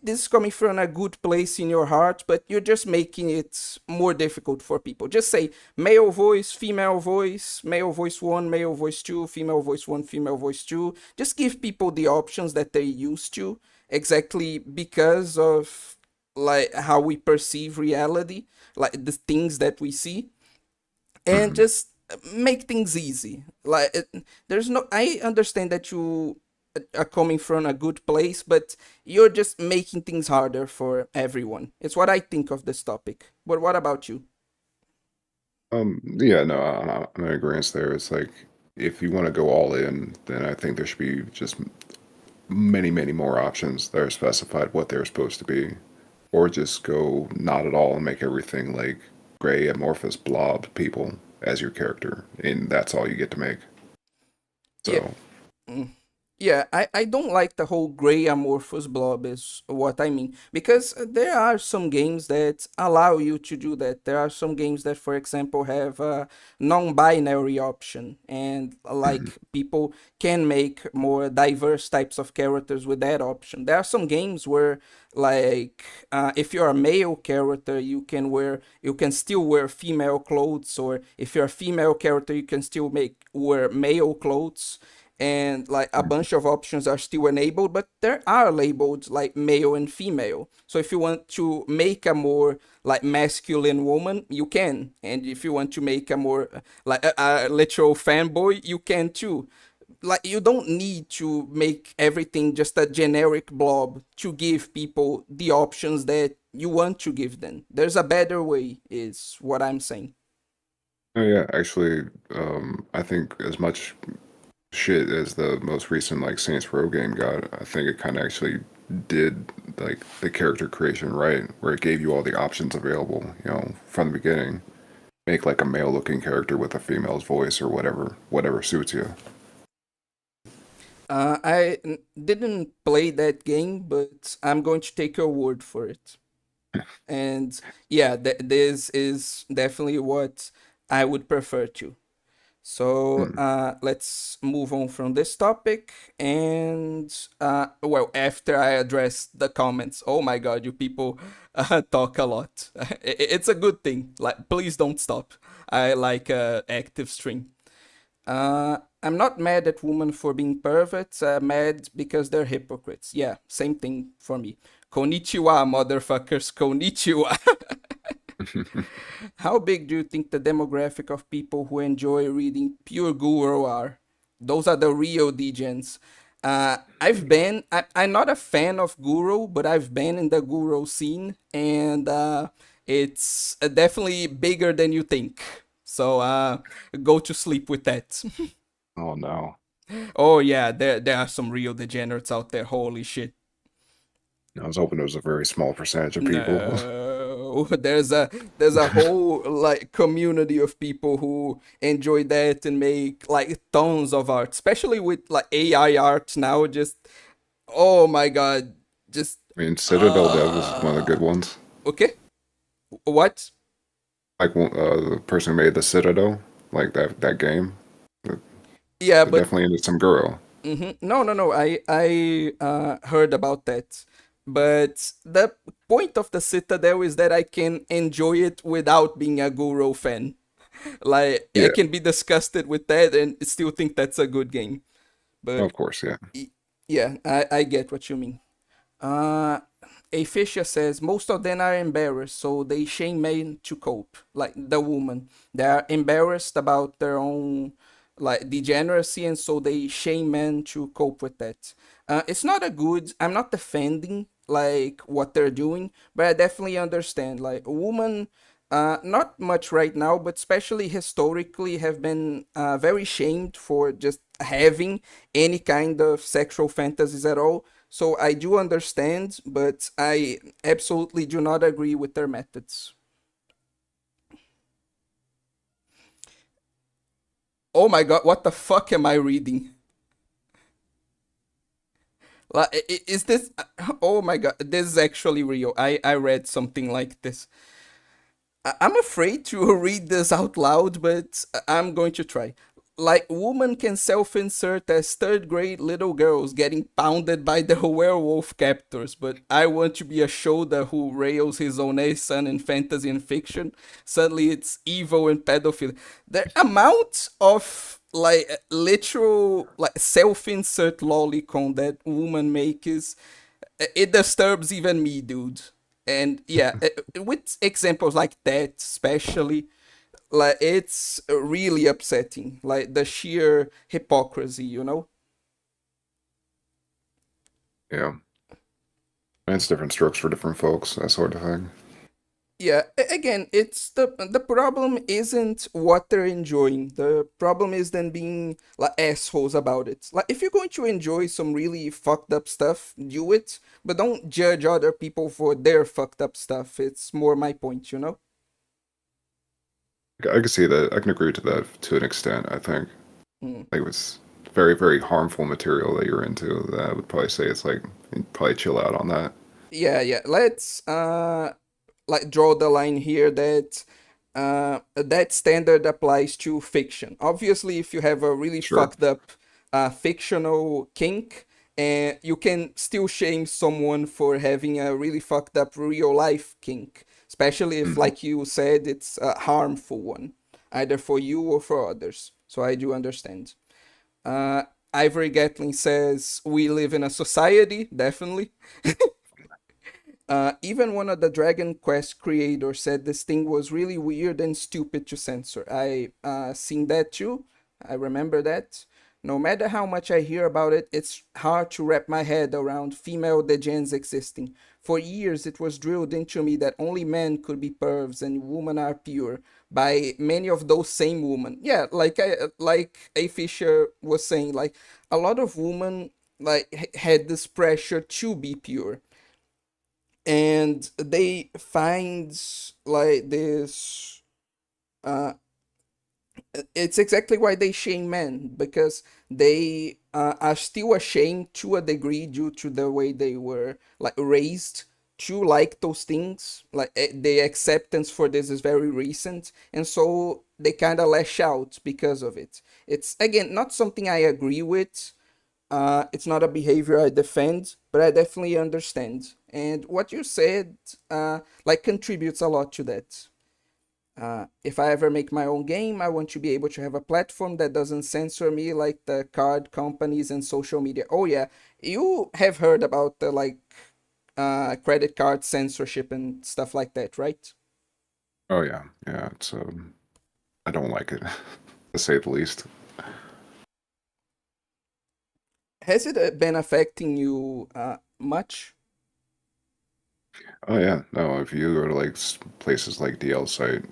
this is coming from a good place in your heart, but you're just making it more difficult for people. Just say male voice, female voice, male voice 1, male voice 2, female voice 1, female voice 2. Just give people the options that they used to, exactly because of like how we perceive reality, like the things that we see, and Mhm. just make things easy. There's no, I understand that you are coming from a good place, but you're just making things harder for everyone. It's what I think of this topic. But what about you? Yeah, no, I'm in agreement there. It's like if you want to go all in, then I think there should be just many, many more options that are specified what they're supposed to be, or just go not at all and make everything like gray amorphous blob people as your character, and that's all you get to make. Yeah. So Mm. Yeah, I don't like the whole gray amorphous blob is what I mean. Because there are some games that allow you to do that. There are some games that, for example, have a non-binary option. And Mhm. like people can make more diverse types of characters with that option. There are some games where like if you're a male character, you can still wear female clothes, or if you're a female character, you can still make wear male clothes, and like a bunch of options are still enabled, but there are labeled like male and female. So if you want to make a more like masculine woman, you can, and if you want to make a more like a literal fanboy, you can too. Like you don't need to make everything just a generic blob to give people the options that you want to give them. There's a better way, is what I'm saying. Oh yeah, actually, I think as much shit as the most recent like Saints Row game got, I think it kind of actually did like the character creation right, where it gave you all the options available, from the beginning. Make like a male looking character with a female's voice or whatever suits you. Didn't play that game, but I'm going to take your word for it. And yeah, this is definitely what I would prefer to. So Mm. let's move on from this topic. And well, after I address the comments, oh my god, you people talk a lot. It's a good thing. Like, please don't stop. I like active stream. I'm not mad at women for being perverts. Mad because they're hypocrites. Yeah, same thing for me. Konnichiwa, motherfuckers. Konnichiwa. How big do you think the demographic of people who enjoy reading pure Guru are? Those are the real degens. I'm not a fan of Guru, but I've been in the Guru scene, and it's definitely bigger than you think. So go to sleep with that. Oh no. Oh yeah, there are some real degenerates out there. Holy shit. I was hoping it was a very small percentage of people. No, there's a whole like community of people who enjoy that and make like tons of art, especially with like AI art now. Just oh my god, just I mean, Citadel Dev is one of the good uh ones. okay. What? Like the person who made the Citadel, like that game. They're Yeah, but definitely into some girl. no, no, no. I heard about that, but the point of the Citadel is that I can enjoy it without being a Guru fan. Like I Yeah, can be disgusted with that and still think that's a good game. But of course, yeah. yeah, I get what you mean. Uh, a Fisher says most of them are embarrassed, so they shame men to cope. Like the woman, they are embarrassed about their own like degeneracy, and so they shame men to cope with that. It's not a good. I'm not defending like what they're doing, but I definitely understand. Like a woman, not much right now, but especially historically, have been very shamed for just having any kind of sexual fantasies at all. So I do understand, but I absolutely do not agree with their methods. Oh my god, what the fuck am I reading? Like, is this? Oh my god, this is actually real. I read something like this. I'm afraid to read this out loud, but I'm going to try. Like, woman can self insert as third grade little girls getting pounded by the werewolf captors, but I want to be a Shoda who rails his own son in fantasy and fiction. Suddenly it's evil and pedophilia. The amount of like literal like self insert lolicon that woman make is it disturbs even me, dude. And yeah, with examples like that, especially, like it's really upsetting. Like the sheer hypocrisy, you know? Yeah. And it's different strokes for different folks, that sort of thing. Yeah, again, it's the problem isn't what they're enjoying. The problem is them being like assholes about it. Like if you're going to enjoy some really fucked up stuff, do it, but don't judge other people for their fucked up stuff. It's more my point, you know? I can see that. I can agree to that to an extent, I think. Hmm. Like, it's very, very harmful material that you're into, then I would probably say it's like you'd probably chill out on that. Yeah, yeah. Let's like draw the line here that that standard applies to fiction. Obviously, if you have a really Sure. fucked up fictional kink, and you can still shame someone for having a really fucked up real life kink, especially if, Hmm. like you said, it's a harmful one, either for you or for others. So I do understand. Uh, Ivory Gatling says we live in a society, definitely. Even one of the Dragon Quest creators said this thing was really weird and stupid to censor. I seen that too. I remember that. No matter how much I hear about it, it's hard to wrap my head around female degens existing. For years, it was drilled into me that only men could be pervs and women are pure by many of those same women. Yeah, like A Fisher was saying, like a lot of women had this pressure to be pure, and they find like this uh it's exactly why they shame men, because they are still ashamed to a degree due to the way they were like raised to like those things. Like the acceptance for this is very recent, and so they kind of lash out because of it. It's again not something I agree with. It's not a behavior I defend, but I definitely understand. And what you said, like, contributes a lot to that. If I ever make my own game, I want to be able to have a platform that doesn't censor me like the card companies and social media. Oh yeah, you have heard about the like credit card censorship and stuff like that, right? Oh yeah, yeah. It's I don't like it, to say the least. Has it been affecting you much? Oh yeah, no. If you go to like places like DL site,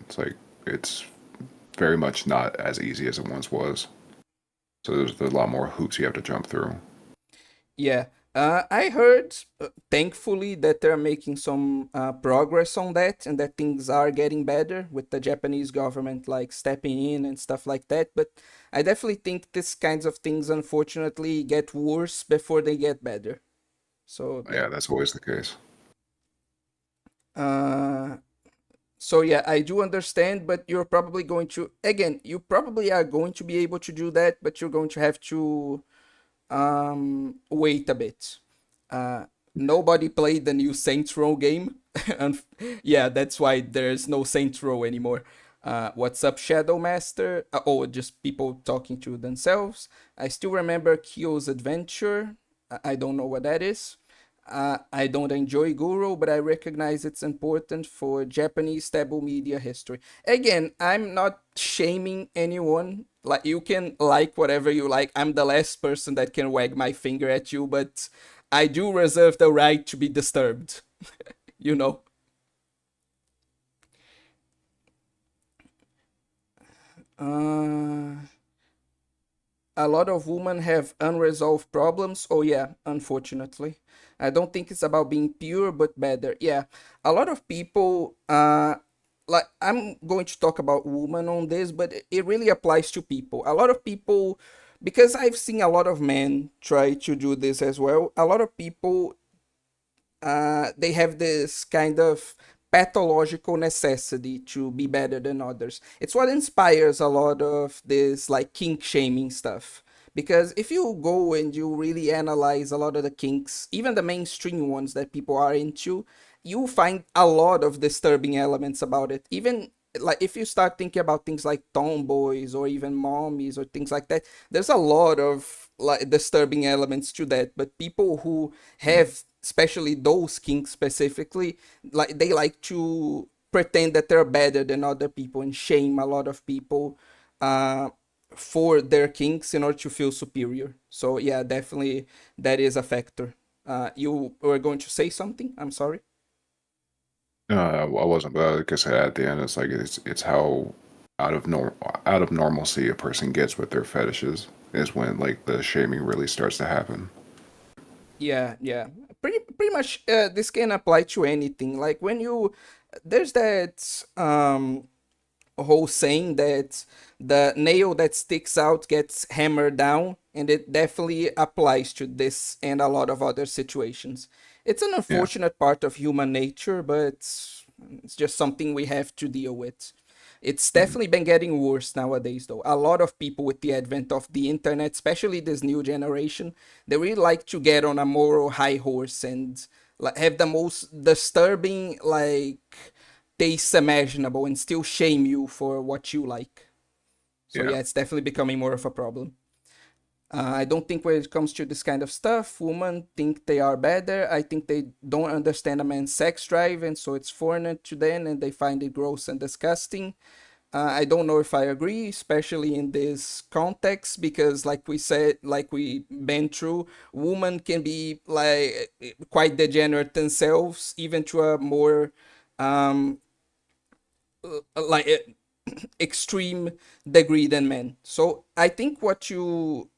it's very much not as easy as it once was. So there's a lot more hoops you have to jump through. Yeah, I heard, thankfully, that they're making some progress on that and that things are getting better with the Japanese government like stepping in and stuff like that. But I definitely think these kinds of things, unfortunately, get worse before they get better. So yeah. Yeah, that's always the case. Uh, so yeah, I do understand, but you're probably going to, again, you probably are going to be able to do that, but you're going to have to wait a bit. uh Nobody played the new Saints Row game. And yeah, that's why there's no Saints Row anymore. What's up, Shadow Master? Oh, just people talking to themselves. I still remember Kyo's Adventure. I don't know what that is. I don't enjoy Guru, but I recognize it's important for Japanese taboo media history. Again, I'm not shaming anyone. Like, you can like whatever you like. I'm the last person that can wag my finger at you, but I do reserve the right to be disturbed. You know. Uh, a lot of women have unresolved problems. Oh yeah, unfortunately. I don't think it's about being pure but better. Yeah, a lot of people like, I'm going to talk about women on this, but it really applies to people. A lot of people, because I've seen a lot of men try to do this as well. A lot of people, they have this kind of pathological necessity to be better than others. It's what inspires a lot of this like kink shaming stuff. Because if you go and you really analyze a lot of the kinks, even the mainstream ones that people are into, you find a lot of disturbing elements about it. Even like if you start thinking about things like tomboys or even mommies or things like that, there's a lot of like disturbing elements to that. But people who have, especially those kinks specifically, like they like to pretend that they're better than other people and shame a lot of people uh for their kinks in order to feel superior. So yeah, definitely that is a factor. You were going to say something? I'm sorry. I wasn't, but like I said, at the end, it's like it's how out of out of normalcy a person gets with their fetishes is when like the shaming really starts to happen. Yeah, yeah. Pretty much this can apply to anything. Like when you, there's that whole saying that the nail that sticks out gets hammered down, and it definitely applies to this and a lot of other situations. It's an Yeah. unfortunate part of human nature, but it's just something we have to deal with. It's Mhm. definitely been getting worse nowadays, though. A lot of people, with the advent of the internet, especially this new generation, they really like to get on a moral high horse and like have the most disturbing like tastes imaginable and still shame you for what you like. So Yeah. yeah, it's definitely becoming more of a problem. I don't think when it comes to this kind of stuff, women think they are better. I think they don't understand a man's sex drive, and so it's foreign to them, and they find it gross and disgusting. I don't know if I agree, especially in this context, because, like we said, like we been through, women can be like quite degenerate themselves, even to a more um like extreme degree than men. So I think what you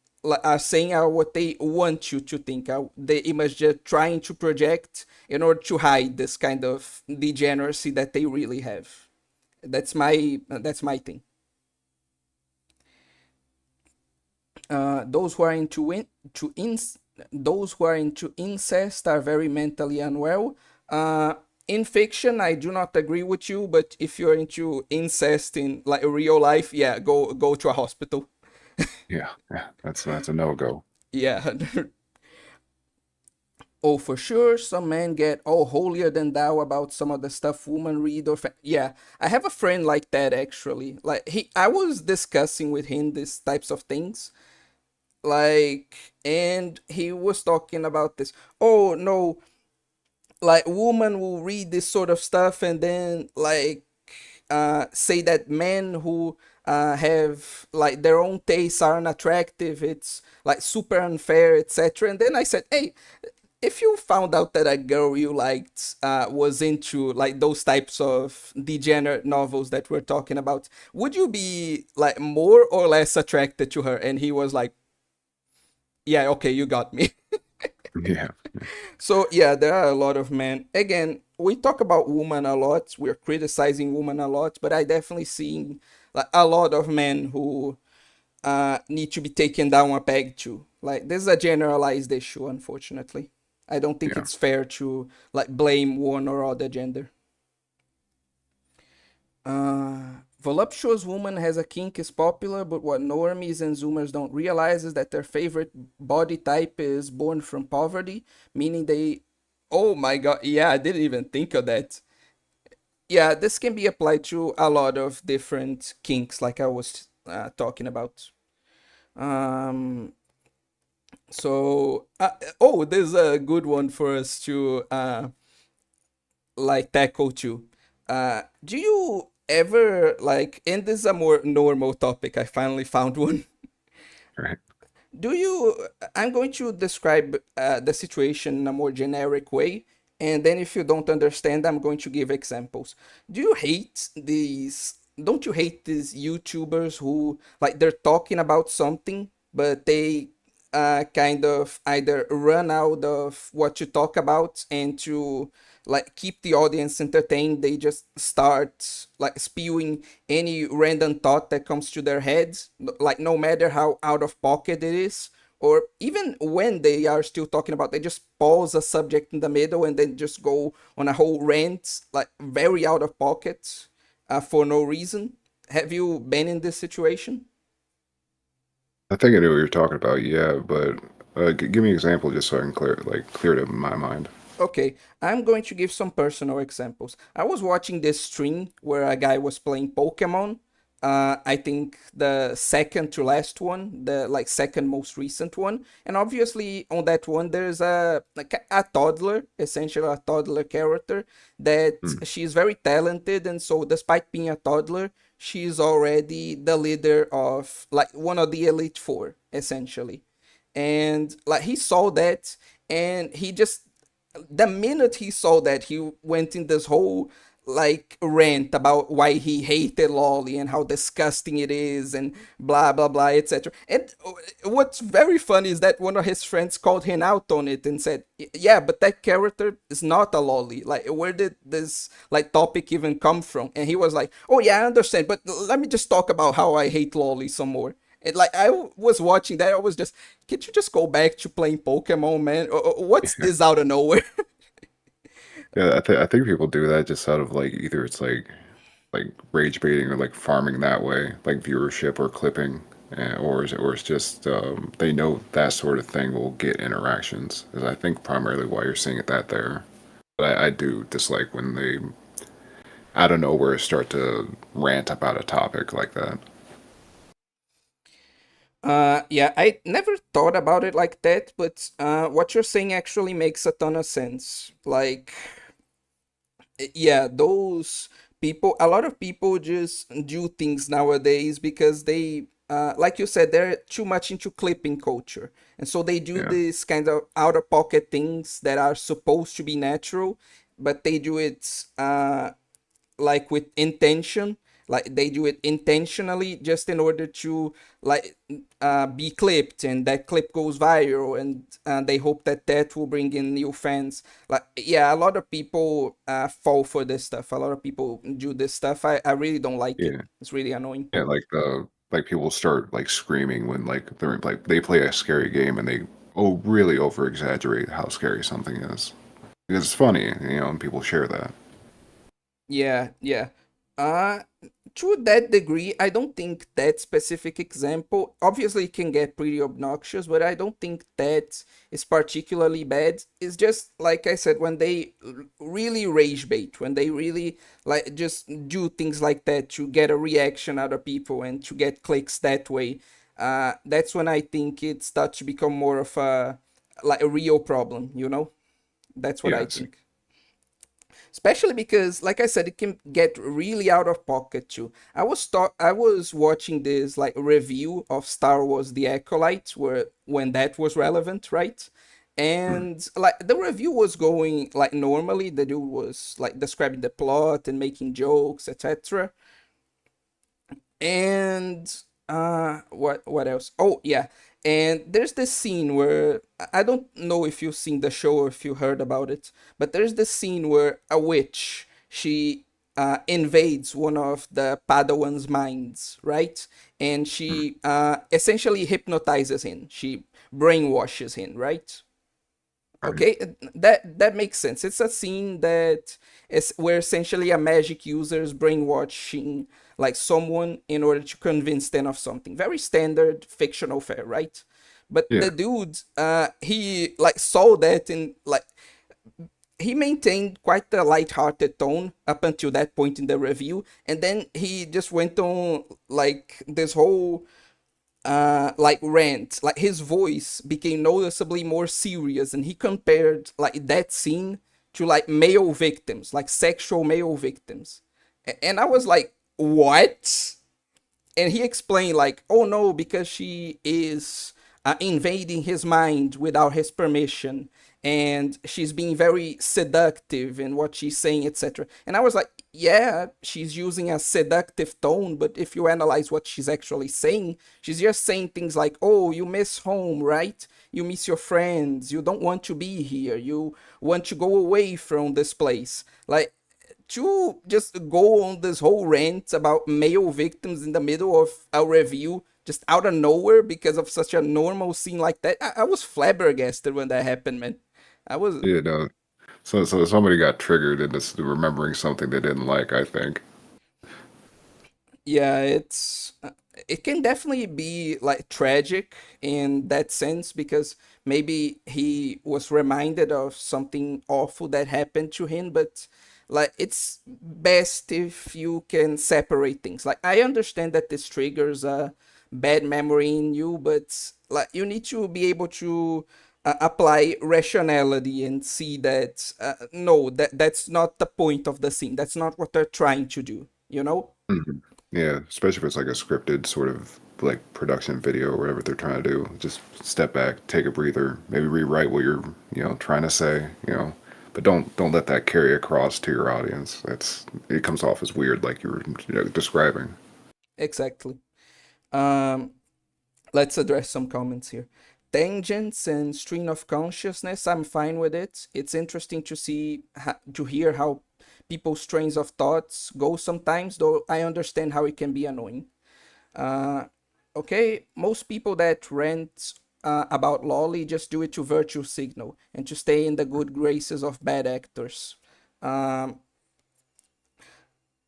are saying are what they want you to think. The image they're trying to project in order to hide this kind of degeneracy that they really have. That's my thing. Those who are to ins- those who are into incest are very mentally unwell. Uh, in fiction, I do not agree with you, but if you're into incest in like real life, yeah, go to a hospital. Yeah. Yeah. That's a no go. Yeah. Oh, for sure, some men get all holier than thou about some of the stuff women read yeah, I have a friend like that actually. Like I was discussing with him these types of things, like, and he was talking about this. Oh no, like women will read this sort of stuff and then like say that men who have like their own tastes are unattractive, it's like super unfair, etc. And then I said, hey, if you found out that a girl you liked was into like those types of degenerate novels that we're talking about, would you be like more or less attracted to her? And he was like, yeah, okay, you got me. Yeah. So yeah, there are a lot of men. Again, we talk about women a lot. We're criticizing women a lot, but I definitely see like a lot of men who need to be taken down a peg too. Like this is a generalized issue, unfortunately. I don't think Yeah. it's fair to like blame one or other gender. Voluptuous woman has a kink is popular, but what normies and zoomers don't realize is that their favorite body type is born from poverty, meaning they. Oh my god, yeah, I didn't even think of that. Yeah, this can be applied to a lot of different kinks, like I was talking about. Um, oh, there's a good one for us to like tackle too. Do you ever like? And this is a more normal topic. I finally found one. Right. Do you? I'm going to describe the situation in a more generic way, and then if you don't understand, I'm going to give examples. Do you hate these? Don't you hate these YouTubers who like they're talking about something, but they kind of either run out of what to talk about, and to like keep the audience entertained, they just start like spewing any random thought that comes to their heads, like no matter how out of pocket it is, or even when they are still talking about, they just pause a subject in the middle and then just go on a whole rant, like very out of pocket, for no reason. Have you been in this situation? I think I knew what you're talking about. Yeah, but give me an example just so I can clear it up in my mind. Okay, I'm going to give some personal examples. I was watching this stream where a guy was playing Pokemon. I think the second to last one, the like second most recent one, and obviously on that one there's a like a toddler, essentially a toddler character that Mm. she's very talented, and so despite being a toddler, she's already the leader of like one of the Elite Four, essentially. And like he saw that, and he just the minute he saw that, he went in this whole like rant about why he hated lolly and how disgusting it is and blah blah blah, etc. And what's very funny is that one of his friends called him out on it and said, yeah, but that character is not a lolly. Like, where did this like topic even come from? And he was like, oh yeah, I understand, but let me just talk about how I hate lolly some more. And like was watching that, I was just, can't you just go back to playing Pokemon, man? What's Yeah, this out of nowhere? yeah. I think people do that just out of like either it's like rage baiting or like farming that way, like viewership or clipping, or it's just they know that sort of thing will get interactions. Is I think primarily why you're seeing it that there. But I do dislike when they out of nowhere start to rant about a topic like that. Yeah, I never thought about it like that, but what you're saying actually makes a ton of sense. Like, yeah, those people, a lot of people just do things nowadays because they, like you said, they're too much into clipping culture. And so they do Yeah, these kind of out of pocket things that are supposed to be natural, but they do it like with intention, like they do it intentionally just in order to like be clipped, and that clip goes viral, and they hope that that will bring in new fans. Like, yeah, a lot of people fall for this stuff, a lot of people do this stuff. I really don't like it. yeah, It's really annoying. yeah. Like the like people start like screaming when like they're like they play a scary game and they really over exaggerate how scary something is because it's funny, and people share that. Yeah, yeah. Uh, to that degree, I don't think that specific example, obviously it can get pretty obnoxious, but I don't think that is particularly bad. It's just like I said, when they really rage bait, when they really like just do things like that to get a reaction out of people and to get clicks that way. That's when I think it starts to become more of a like a real problem, you know? That's what I Yes. think. Especially because, like I said, it can get really out of pocket too. I was watching this like review of Star Wars The Acolyte, where when that was relevant, right? Mm. And like the review was going like normally, the dude was like describing the plot and making jokes, etc. And what else? Oh yeah. And there's this scene where I don't know if you've seen the show or if you heard about it, but there's this scene where a witch, she invades one of the Padawan's minds, right? And Mm. she essentially hypnotizes him. She brainwashes him, right? Right. Okay, that makes sense. It's a scene that is where essentially a magic user is brainwashing like someone in order to convince them of something. Very standard fictional fare, right? But the Yeah. dude, he like saw that, and like he maintained quite a light-hearted tone up until that point in the review, and then he just went on like this whole like rant. Like his voice became noticeably more serious, and he compared like that scene to like male victims, like sexual male victims. And I was like, what? And he explained like, oh no, because she is invading his mind without his permission, and she's being very seductive in what she's saying, etc. And I was like, yeah, she's using a seductive tone, but if you analyze what she's actually saying, she's just saying things like, oh, you miss home, right? You miss your friends, you don't want to be here, you want to go away from this place. Like, to just go on this whole rant about male victims in the middle of a review, just out of nowhere because of such a normal scene like that. I was flabbergasted when that happened, man. I was, Yeah. No. So somebody got triggered into remembering something they didn't like, I think. yeah, it can definitely be like tragic in that sense, because maybe he was reminded of something awful that happened to him, but like it's best if you can separate things. Like I understand that this triggers a bad memory in you, but like you need to be able to apply rationality and see that no, that's not the point of the scene, that's not what they're trying to do, you know. Mhm. Yeah, especially if it's like a scripted sort of like production video or whatever they're trying to do. Just step back, take a breather, maybe rewrite what you're, trying to say. But don't let that carry across to your audience. It comes off as weird, like you were, describing. Exactly. um let's address some comments here. Tangents and stream of consciousness, I'm fine with it. It's interesting to see to hear how people's trains of thoughts go sometimes, though I understand how it can be annoying. uh Okay, most people that rant about lolly just do it to virtue signal and to stay in the good graces of bad actors. Um,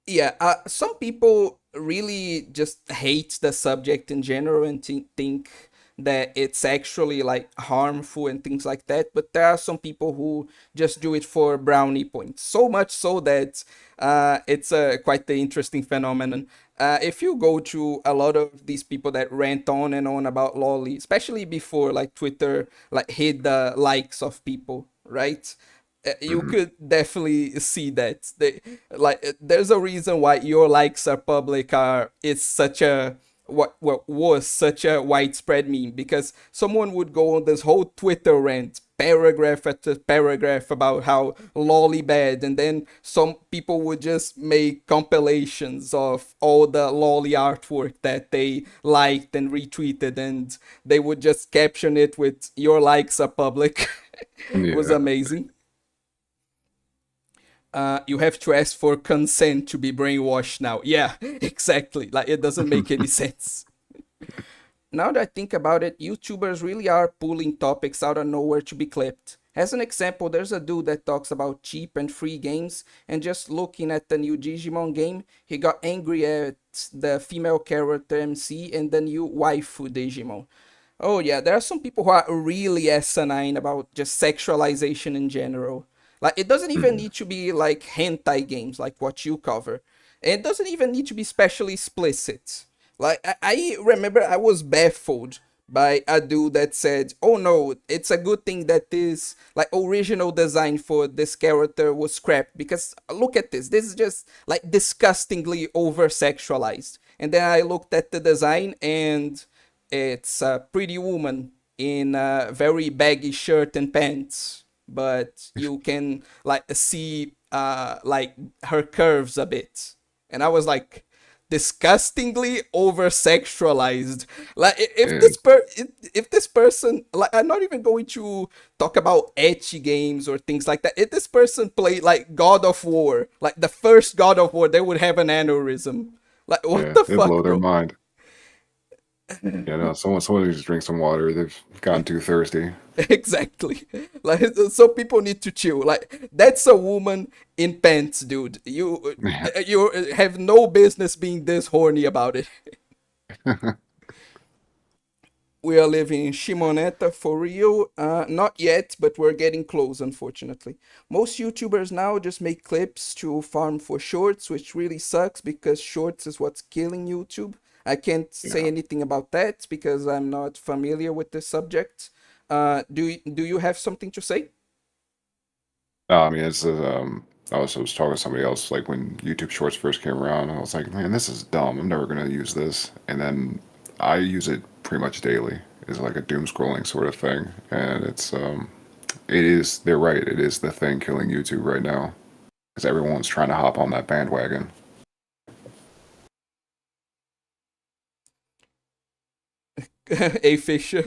yeah, some people really just hate the subject in general and think that it's actually like harmful and things like that. But there are some people who just do it for brownie points. So much so that it's quite the interesting phenomenon. If you go to a lot of these people that rant on and on about lolly, especially before like Twitter like hid the likes of people, right? You Hmm. could definitely see that there's a reason why your likes are public are it's such a what was such a widespread meme because someone would go on this whole Twitter rant paragraph after paragraph about how lolly bad, and then some people would just make compilations of all the lolly artwork that they liked and retweeted, and they would just caption it with your likes are public. It was Yeah. amazing. You have to ask for consent to be brainwashed now. Yeah, exactly. Like, it doesn't make any sense. Now that I think about it, YouTubers really are pulling topics out of nowhere to be clipped. As an example, there's a dude that talks about cheap and free games, and just looking at the new Digimon game, he got angry at the female character MC and the new waifu Digimon. Oh yeah, there are some people who are really asinine about just sexualization in general. Like, it doesn't even Mhm. need to be like hentai games like what you cover. It doesn't even need to be specially explicit. Like, I remember I was baffled by a dude that said, "Oh no, it's a good thing that this like original design for this character was scrapped because look at this. This is just like disgustingly over sexualized." And then I looked at the design and it's a pretty woman in a very baggy shirt and pants, but you can like see like her curves a bit. And I was like, disgustingly over sexualized. Like It, if this person, like, I'm not even going to talk about etchy games or things like that. If this person played like God of War, like the first God of War, they would have an aneurysm. Like, what yeah, the it'd blow fuck, their bro? mind. Yeah, no, someone needs to drink some water. They've gotten too thirsty. Exactly. Like, so people need to chill. Like, that's a woman in pants, dude. You have no business being this horny about it. We are living in Shimoneta for real. Not yet, but we're getting close, unfortunately. Most YouTubers now just make clips to farm for shorts, which really sucks because shorts is what's killing YouTube. I can't say Yeah. anything about that because I'm not familiar with the subject. Do you have something to say? I mean, I was talking to somebody else like when YouTube Shorts first came around. I was like, man, this is dumb. I'm never gonna use this. And then I use it pretty much daily. It's like a doom scrolling sort of thing, and it is. They're right. It is the thing killing YouTube right now because everyone's trying to hop on that bandwagon. A Fisher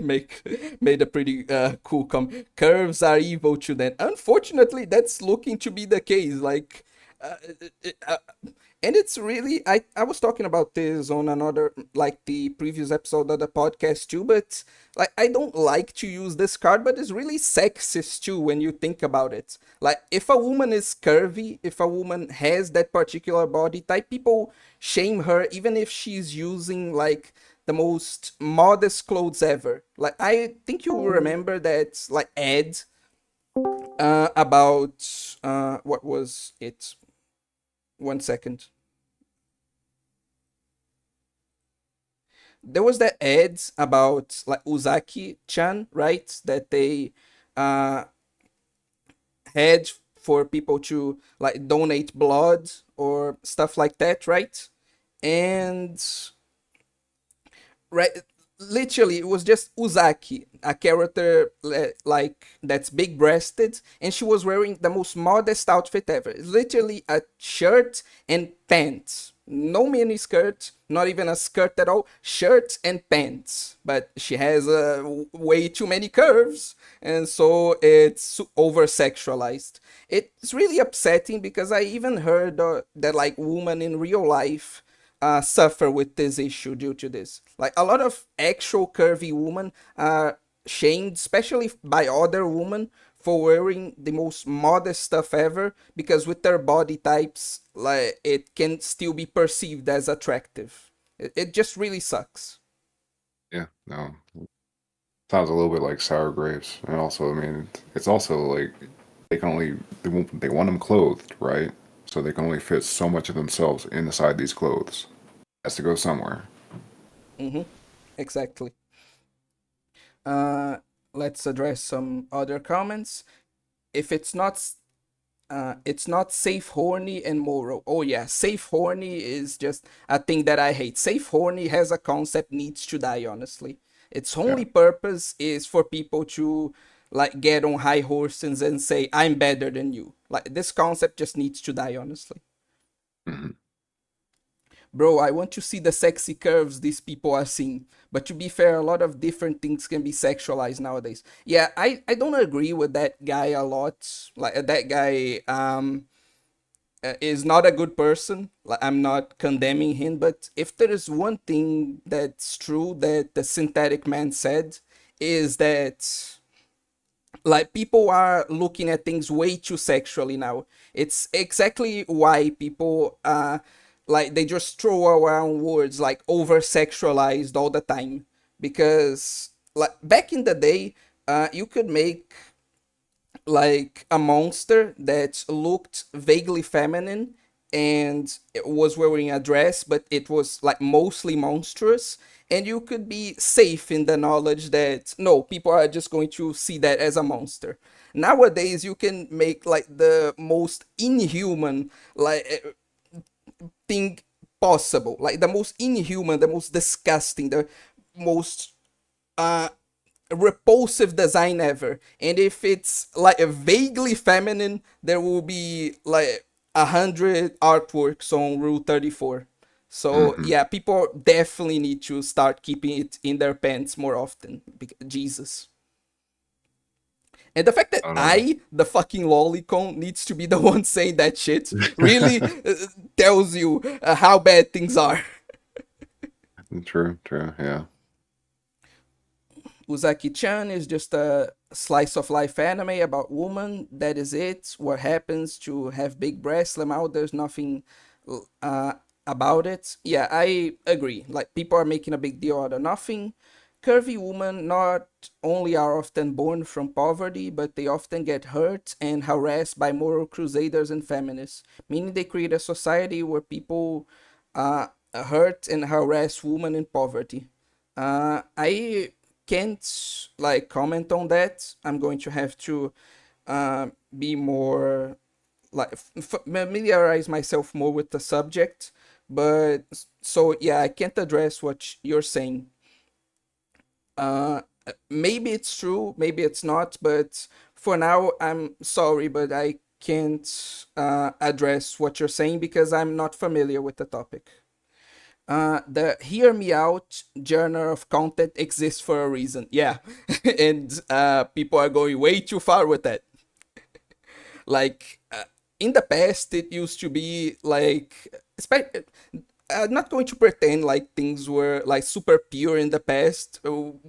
made a pretty cool comment. Curves are evil to them. Unfortunately, that's looking to be the case. Like, uh, uh, uh, and it's really I was talking about this on another like the previous episode of the podcast too. But like, I don't like to use this card, but it's really sexist too when you think about it. Like, if a woman is curvy, if a woman has that particular body type, people shame her even if she's using like the most modest clothes ever. Like, I think you remember that like ad about what was it? 1 second. There was that ad about like Uzaki-chan, right? That they uh had for people to like donate blood or stuff like that, right? And right, literally it was just Uzaki, a character like that's big breasted, and she was wearing the most modest outfit ever. It's literally a shirt and pants, no mini skirt, not even a skirt at all, shirt and pants, but she has way too many curves, and so it's over sexualized. It's really upsetting because I even heard that like woman in real life suffer with this issue due to this. Like a lot of actual curvy women are shamed, especially by other women, for wearing the most modest stuff ever because with their body types, like it can still be perceived as attractive. It just really sucks. Yeah, no. Sounds a little bit like sour grapes. And also, I mean, it's also like they can only they want them clothed, right? So they can only fit so much of themselves inside these clothes. Has to go somewhere. Mm-hmm. Exactly. Uh, let's address some other comments. If it's not safe, horny, and moral. Oh yeah, safe horny is just a thing that I hate. Safe horny has a concept needs to die. Honestly, its Yeah. only purpose is for people to like get on high horses and say I'm better than you. Like this concept just needs to die. Honestly, Hmm. bro, I want to see the sexy curves these people are seeing. But to be fair, a lot of different things can be sexualized nowadays. Yeah, I don't agree with that guy a lot. Like that guy is not a good person. Like, I'm not condemning him, but if there is one thing that's true that the synthetic man said, is that like people are looking at things way too sexually now. It's exactly why people like they just throw around words like over sexualized all the time because like back in the day you could make like a monster that looked vaguely feminine and it was wearing a dress, but it was like mostly monstrous. And you could be safe in the knowledge that no, people are just going to see that as a monster. Nowadays, you can make like the most inhuman like thing possible, like the most inhuman, the most disgusting, the most uh repulsive design ever. And if it's like a vaguely feminine, there will be like 100 artworks on Rule 34. So Hmm. yeah, people definitely need to start keeping it in their pants more often. Jesus. And the fact that I don't know. I, the fucking lolicon, needs to be the one saying that shit really tells you how bad things are. True, true, yeah. Uzaki-chan is just a slice of life anime about woman. That is it. What happens to have big breasts? Lemao, there's nothing uh, about it. Yeah, I agree. Like people are making a big deal out of nothing. Curvy women not only are often born from poverty, but they often get hurt and harassed by moral crusaders and feminists, meaning they create a society where people hurt and harass women in poverty. I can't like comment on that. I'm going to have to be more like familiarize myself more with the subject. But so yeah, I can't address what you're saying. Uh, maybe it's true, maybe it's not. But for now, I'm sorry, but I can't address what you're saying because I'm not familiar with the topic. The hear me out genre of content exists for a reason. Yeah. And people are going way too far with that. Like, in the past, it used to be like, not going to pretend like things were like super pure in the past.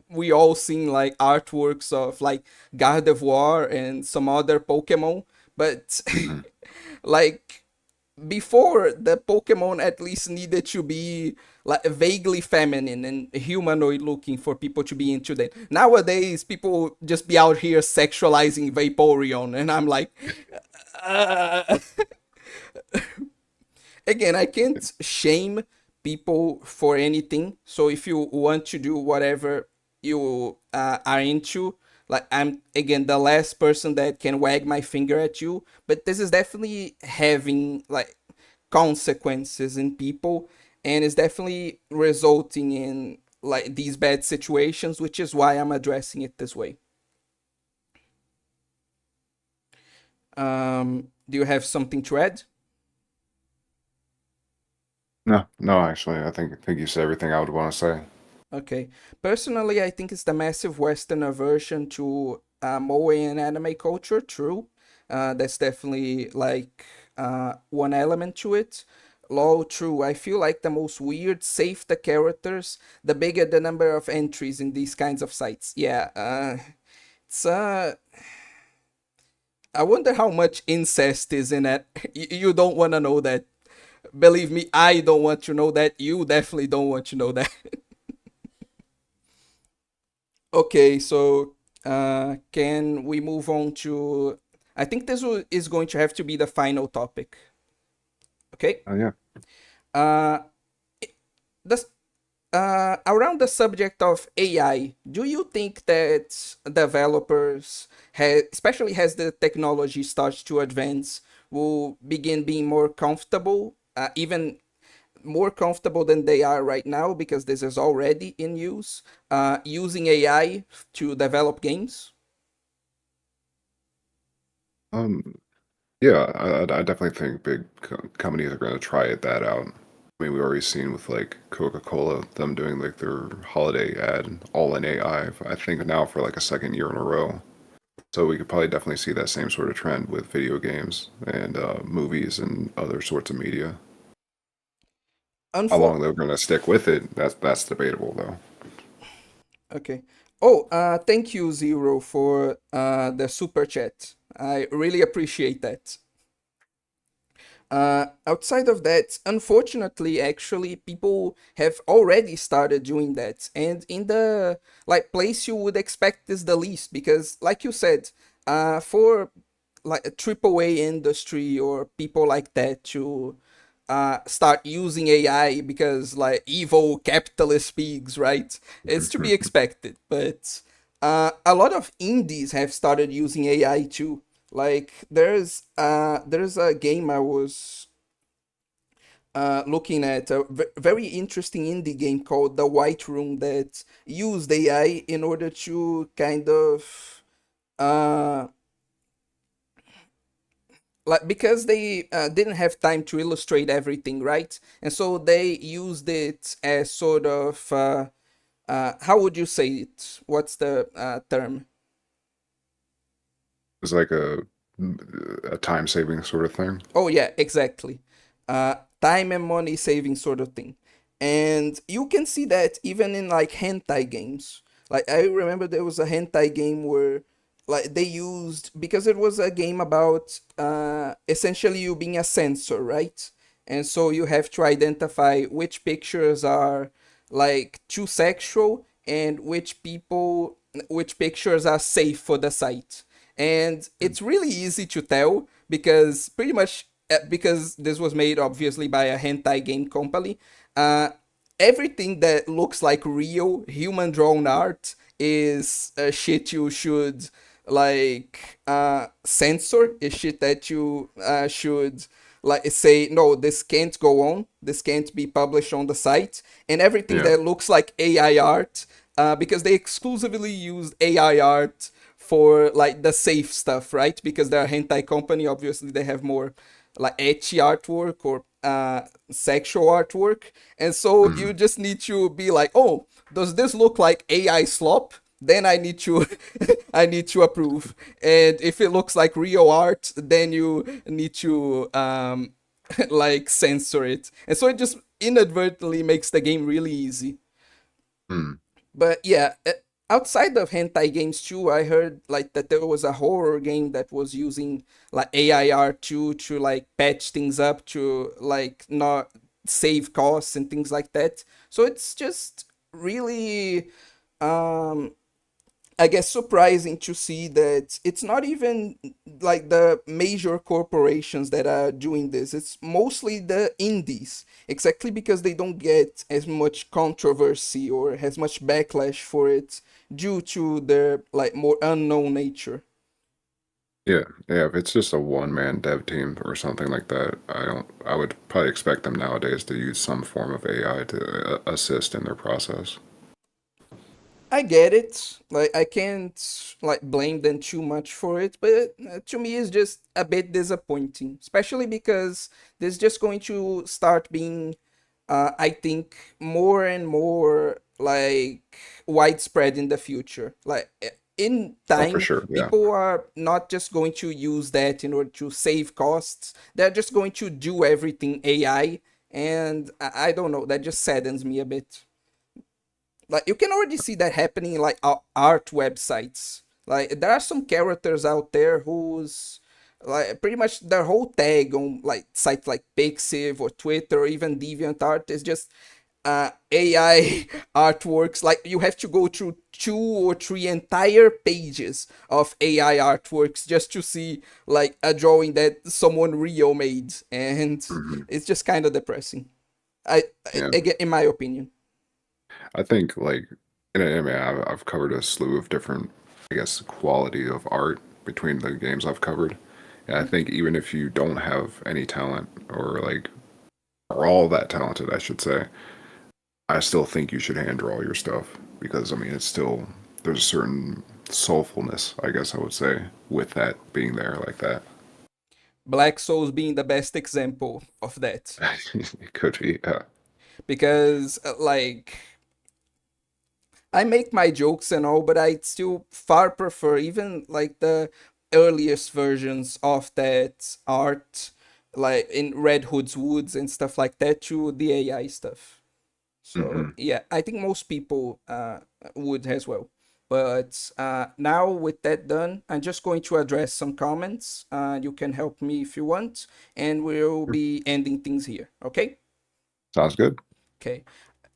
We all seen like artworks of like Gardevoir and some other Pokemon, but Hmm. like before the Pokemon at least needed to be like vaguely feminine and humanoid looking for people to be into them. Nowadays, people just be out here sexualizing Vaporeon, and I'm like, uh, again, I can't shame people for anything. So if you want to do whatever you are into, like I'm again the last person that can wag my finger at you. But this is definitely having like consequences in people, and it's definitely resulting in like these bad situations, which is why I'm addressing it this way. Do you have something to add? No, no, actually, I think you said everything I would want to say. Okay. Personally, I think it's the massive Western aversion to moe and anime culture. True. That's definitely like one element to it. Lol, true. I feel like the most weird, safe the characters, the bigger the number of entries in these kinds of sites. Yeah, it's I wonder how much incest is in it. You don't want to know that. Believe me, I don't want to know that. You definitely don't want to know that. Okay, so can we move on to? I think is going to have to be the final topic. Okay. Yeah. Uh, the around the subject of AI, do you think that developers, especially as the technology starts to advance, will begin being more comfortable, even more comfortable than they are right now, because this is already in use, using AI to develop games? Um, yeah, I definitely think big companies are going to try that out. I mean, we've already seen with like Coca-Cola, them doing like their holiday ad all in AI, I think now for like a second year in a row. So we could probably definitely see that same sort of trend with video games and movies and other sorts of media. How Unfor long they're going to stick with it, that's debatable though. Okay. Oh, thank you, Zero, for the super chat. I really appreciate that. Outside of that, unfortunately, actually, people have already started doing that, and in the like place you would expect is the least, because, like you said, for like a AAA industry or people like that to start using AI because like evil capitalist pigs, right? It's to be expected, but a lot of indies have started using AI too. Like there's a game I was looking at, a very interesting indie game called The White Room that used AI in order to kind of uh, like because they didn't have time to illustrate everything, right? And so they used it as sort of how would you say it? What's the term? It's like a time saving sort of thing. Oh yeah, exactly. Time and money saving sort of thing. And you can see that even in like hentai games. Like I remember there was a hentai game where like they used, because it was a game about essentially you being a sensor, right? And so you have to identify which pictures are like too sexual and which pictures are safe for the site. And it's really easy to tell because pretty much because this was made obviously by a hentai game company, uh, everything that looks like real human drawn art is shit you should like censor, is shit that you should like say no, this can't go on, this can't be published on the site. And everything Yeah. that looks like AI art, because they exclusively used AI art for like the safe stuff, right? Because they're a hentai company, obviously they have more like ecchi artwork or sexual artwork. And so you Mhm. just need to be like, oh, does this look like AI slop? Then I need to I need to approve. And if it looks like real art, then you need to like censor it. And so it just inadvertently makes the game really easy. Mm. But yeah, outside of hentai games too, I heard like that there was a horror game that was using like AIR2 to like patch things up to like not save costs and things like that. So it's just really um I guess surprising to see that it's not even like the major corporations that are doing this. It's mostly the indies, exactly because they don't get as much controversy or as much backlash for it due to their like more unknown nature. Yeah, yeah. If it's just a one-man dev team or something like that, I don't. I would probably expect them nowadays to use some form of AI to assist in their process. I get it. Like I can't like blame them too much for it, but to me it's just a bit disappointing, especially because there's just going to start being I think more and more like widespread in the future. Like in Oh, for time, sure. Yeah. people are not just going to use that in order to save costs. They're just going to do everything AI, and I don't know, that just saddens me a bit. Like you can already see that happening in like art websites. Like there are some characters out there whose like pretty much their whole tag on like sites like Pixiv or Twitter or even DeviantArt is just AI artworks. Like you have to go through 2 or 3 entire pages of AI artworks just to see like a drawing that someone real made, and Hmm. it's just kind of depressing. Yeah, In my opinion. I think like, and I mean, I've covered a slew of different, I guess, quality of art between the games I've covered. And I think even if you don't have any talent or like are all that talented, I should say, I still think you should hand draw your stuff because I mean it's still there's a certain soulfulness, I guess I would say, with that being there like that. Black Souls being the best example of that, It could be, because like I make my jokes and all, but I still far prefer even like the earliest versions of that art, like in Red Hood's Woods and stuff like that, to the AI stuff. So hmm. yeah, I think most people would as well. But now with that done, I'm just going to address some comments. You can help me if you want, and we'll be ending things here. Okay? Sounds good. Okay.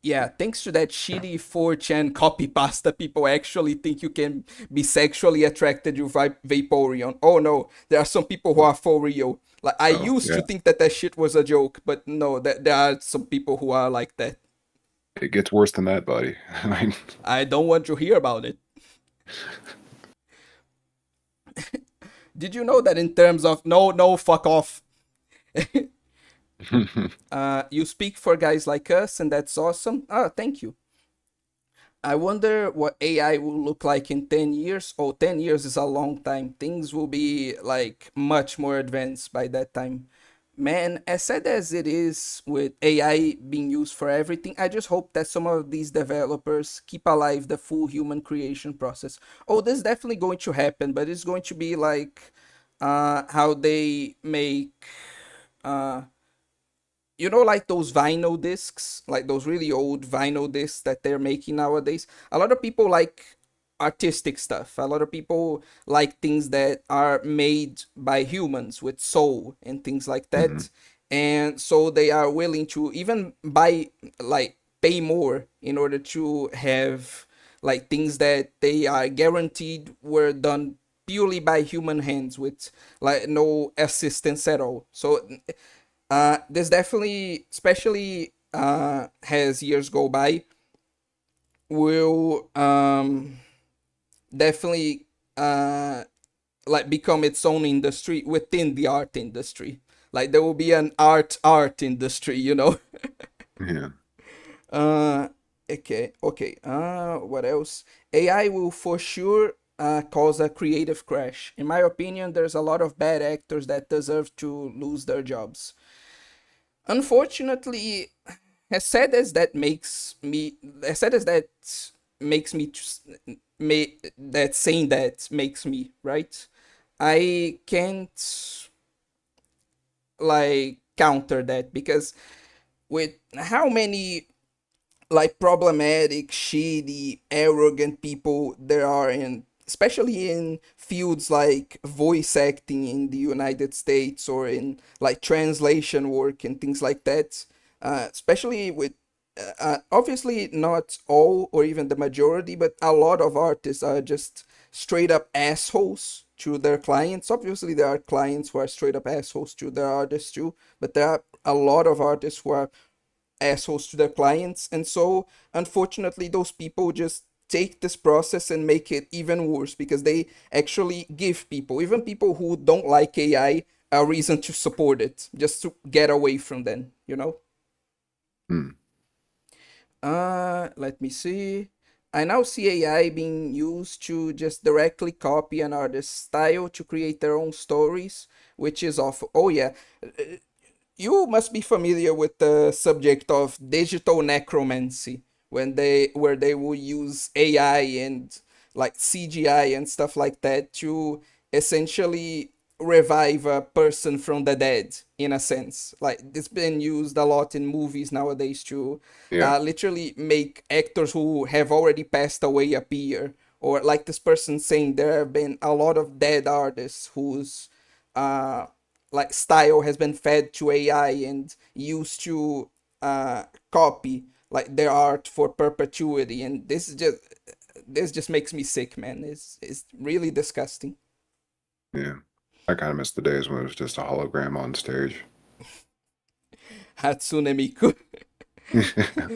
Yeah, thanks to that shitty 4chan copy pasta, people actually think you can be sexually attracted to Vaporeon. Oh no, there are some people who are for real. Like I Oh used to yeah, think that that shit was a joke, but no, that there are some people who are like that. it gets worse than that, buddy. I mean, I don't want to hear about it. Did you know that in terms of no, fuck off? You speak for guys like us, and that's awesome. Oh, thank you. I wonder what AI will look like in 10 years. Oh, 10 years is a long time. Things will be like much more advanced by that time. Man, as sad as it is with AI being used for everything, I just hope that some of these developers keep alive the full human creation process. Oh, this is definitely going to happen, but it's going to be like how they make uh, like those vinyl discs, like those really old vinyl discs that they're making nowadays. A lot of people like artistic stuff. A lot of people like things that are made by humans with soul and things like hmm. that. And so they are willing to even buy, like, pay more in order to have like things that they are guaranteed were done purely by human hands with like no assistance at all. So there's definitely, especially as years go by, will definitely like become its own industry within the art industry. Like there will be an art industry, you know. Yeah. uh, okay. What else? AI will for sure cause a creative crash. In my opinion, there's a lot of bad actors that deserve to lose their jobs. Unfortunately, as sad as that makes me, as sad as that makes me, that saying that makes me, right? I can't like counter that, because with how many like problematic, shady, arrogant people there are in, especially in fields like voice acting in the United States, or in like translation work and things like that. Especially with obviously not all or even the majority, but a lot of artists are just straight up assholes to their clients. Obviously, there are clients who are straight up assholes to their artists too, but there are a lot of artists who are assholes to their clients. And so, unfortunately, those people just take this process and make it even worse, because they actually give people, even people who don't like AI, a reason to support it, just to get away from them, you know? Hmm. Let me see. I now see AI being used to just directly copy an artist's style to create their own stories, which is awful. Oh yeah, you must be familiar with the subject of digital necromancy, where they will use AI and like CGI and stuff like that to essentially revive a person from the dead in a sense. Like it's been used a lot in movies nowadays to Yeah. literally make actors who have already passed away appear. Or like this person saying there have been a lot of dead artists whose uh, like style has been fed to AI and used to copy like their art for perpetuity. And this just makes me sick, man. It's really disgusting. Yeah. I kind of miss the days when it was just a hologram on stage. Hatsune Miku.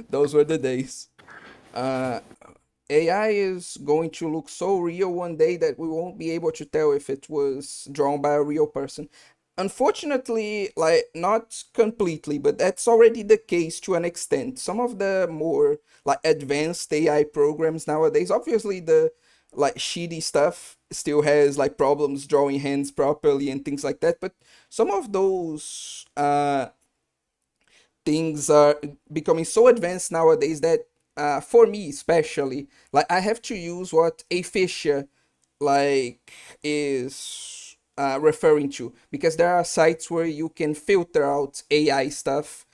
Those were the days. Uh, AI is going to look so real one day that we won't be able to tell if it was drawn by a real person. Unfortunately, like not completely, but that's already the case to an extent. Some of the more like advanced AI programs nowadays, obviously the like shitty stuff still has like problems drawing hands properly and things like that, but some of those things are becoming so advanced nowadays that for me especially, like I have to use what a fisher like is referring to, because there are sites where you can filter out AI stuff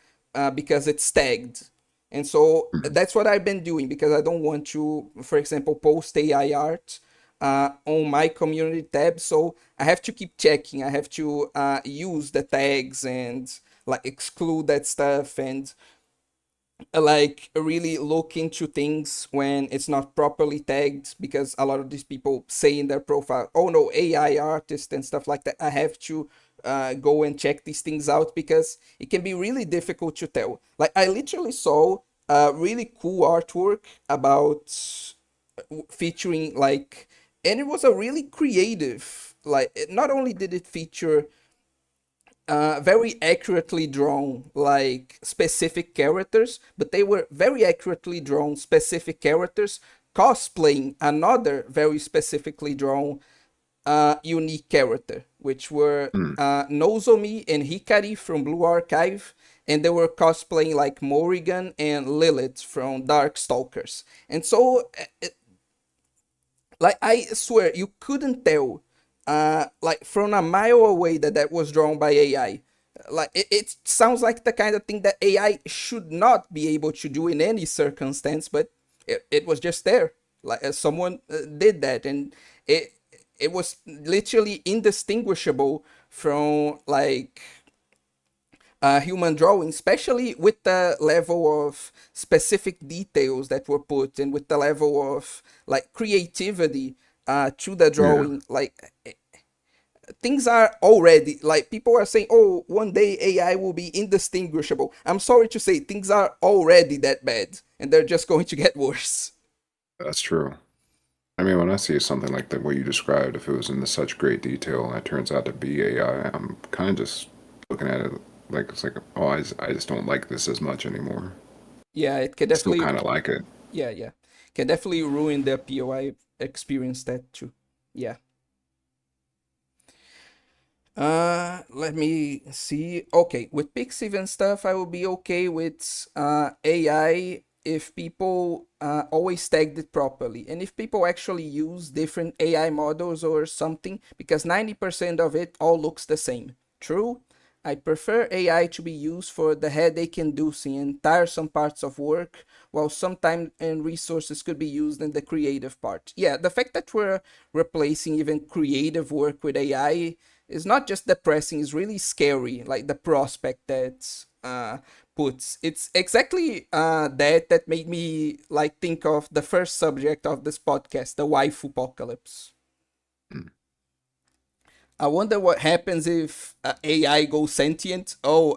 because it's tagged. And so Mhm. that's what I've been doing, because I don't want to, for example, post AI art on my community tab. So I have to keep checking. I have to use the tags and like exclude that stuff, and like really look into things when it's not properly tagged, because a lot of these people say in their profile, oh no, AI artist and stuff like that. I have to go and check these things out, because it can be really difficult to tell. Like I literally saw really cool artwork about featuring like, and it was a really creative, like not only did it feature very accurately drawn like specific characters, but they were very accurately drawn specific characters cosplaying another very specifically drawn unique character, which were Mm. Nozomi and Hikari from Blue Archive, and they were cosplaying like Morrigan and Lilith from Darkstalkers. And so like I swear you couldn't tell like from a mile away that that was drawn by AI. Like it sounds like the kind of thing that AI should not be able to do in any circumstance, but it was just there. Like someone did that, and it was literally indistinguishable from like human drawing, especially with the level of specific details that were put, and with the level of like creativity to the Yeah. drawing. Like things are already like, people are saying, oh, one day AI will be indistinguishable. I'm sorry to say, things are already that bad, and they're just going to get worse. That's true. I mean, when I see something like that, what you described, if it was in such great detail and it turns out to be AI, I'm kind of just looking at it like it's like, oh, I just don't like this as much anymore. Yeah, it can I still definitely, kind of like it. yeah, can definitely ruin the appeal. I experienced that too. Yeah. Let me see. Okay, with Pixiv and stuff, I will be okay with AI if people always tagged it properly, and if people actually use different AI models or something, because 90% of it all looks the same. True, I prefer AI to be used for the headache-inducing and tiresome parts of work, while some time and resources could be used in the creative part. Yeah, the fact that we're replacing even creative work with AI is not just depressing, it's really scary. Like the prospect that puts. It's exactly that made me like think of the first subject of this podcast, the waifu apocalypse. Mm. I wonder what happens if AI goes sentient. Oh,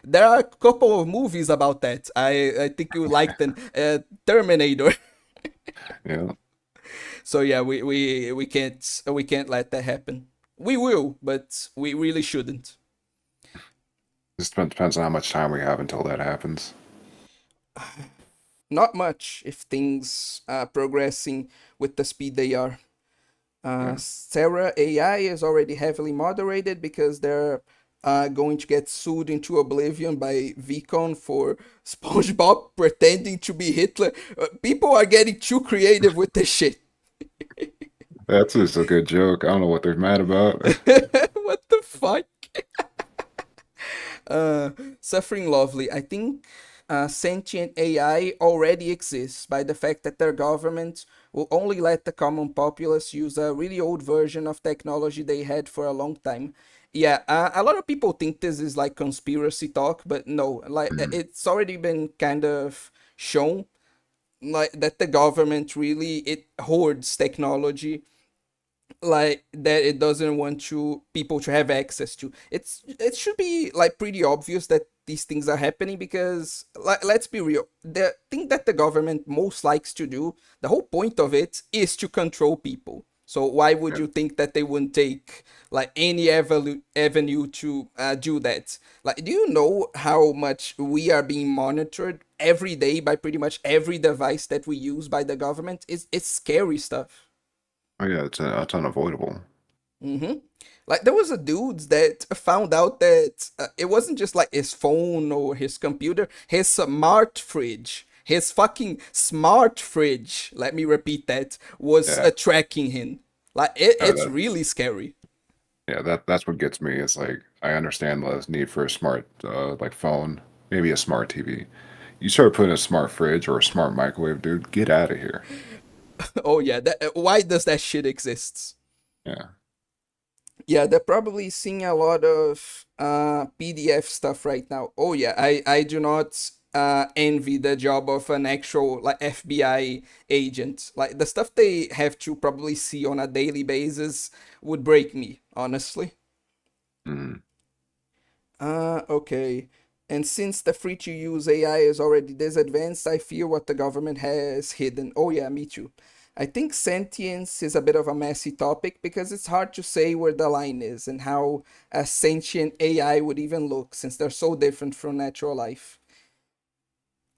there are a couple of movies about that. I think you liked them. Terminator. Yeah, So yeah, we can't let that happen. We will, but we really shouldn't. just depends on how much time we have until that happens. Not much if things are progressing with the speed they are. Yeah. Sarah AI is already heavily moderated because they're going to get sued into oblivion by Vcon for SpongeBob pretending to be Hitler. People are getting too creative with this shit. That's just a good joke. I don't know what they're mad about. What the fuck? Uh, Suffering Lovely. I think sentient AI already exists by the fact that their government will only let the common populace use a really old version of technology they had for a long time. Yeah, a lot of people think this is like conspiracy talk, but no, like Mm. it's already been kind of shown like that the government really it hoards technology like that it doesn't want to people to have access to. It should be like pretty obvious that these things are happening because like let's be real, the thing that the government most likes to do, the whole point of it is to control people. So why would Yeah. you think that they wouldn't take like any avenue to do that? Like, do you know how much we are being monitored every day by pretty much every device that we use by the government? It's scary stuff. Oh yeah, it's unavoidable. Mm-hmm. Like there was a dude that found out that it wasn't just like his phone or his computer, his smart fridge, his fucking smart fridge. Let me repeat that was Yeah. tracking him. Like Oh, it's really scary. yeah, that's what gets me. It's like I understand the need for a smart like phone, maybe a smart TV. You start putting a smart fridge or a smart microwave, dude, get out of here. Oh yeah, why does that shit exist? Yeah. Yeah, they're probably seeing a lot of PDF stuff right now. Oh yeah, I do not envy the job of an actual like FBI agent. Like the stuff they have to probably see on a daily basis would break me, honestly. Mhm. Okay. And since the free to use AI is already this advanced, I fear what the government has hidden. Oh, yeah, me too. I think sentience is a bit of a messy topic because it's hard to say where the line is and how a sentient AI would even look since they're so different from natural life.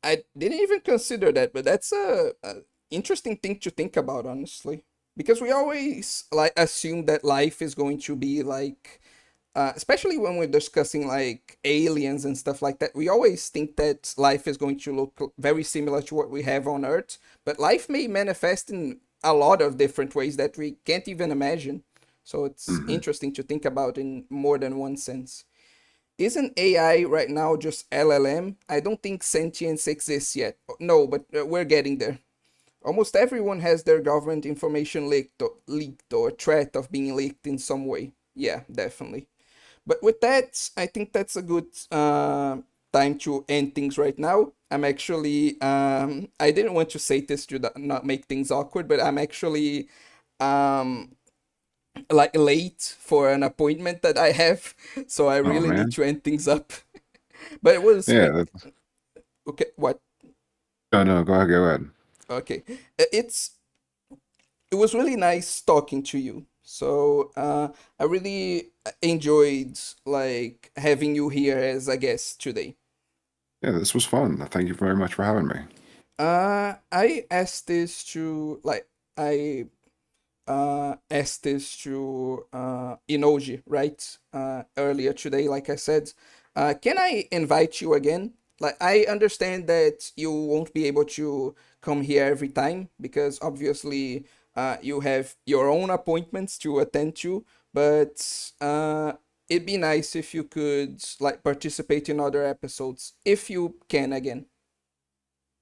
I didn't even consider that, but that's a interesting thing to think about, honestly. Because we always like assume that life is going to be like especially when we're discussing like aliens and stuff like that, we always think that life is going to look very similar to what we have on Earth, but life may manifest in a lot of different ways that we can't even imagine. So it's Mhm. interesting to think about in more than one sense. Isn't AI right now just LLM? I don't think sentience exists yet. No, but we're getting there. Almost everyone has their government information leaked or threat of being leaked in some way. Yeah, definitely. But with that, I think that's a good time to end things right now. I'm actually, I didn't want to say this to not make things awkward, but I'm actually um, like late for an appointment that I have. So I Oh really need man. to end things up. But it was, Yeah, that's okay, what? no no, go ahead. Okay. It's, it was really nice talking to you. So I really enjoyed like having you here as a guest today. Yeah, this was fun. Thank you very much for having me. I asked this to like I asked this to Inoji, right? Earlier today, like I said. Can I invite you again? Like I understand that you won't be able to come here every time because obviously you have your own appointments to attend to, but it'd be nice if you could like participate in other episodes if you can again.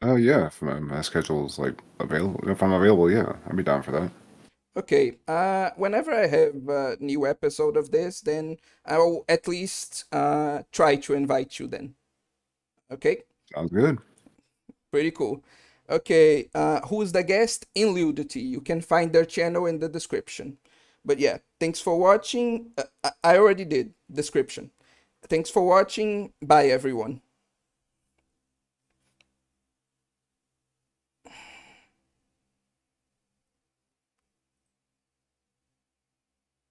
Oh yeah, if my schedule is like available, if I'm available, yeah, I'd be down for that. Okay, whenever I have a new episode of this, then I'll at least try to invite you then. Okay, Sounds good. pretty cool. Okay, who's the guest? In Ludity. You can find their channel in the description. But yeah, thanks for watching. I already did description. Thanks for watching. Bye, everyone.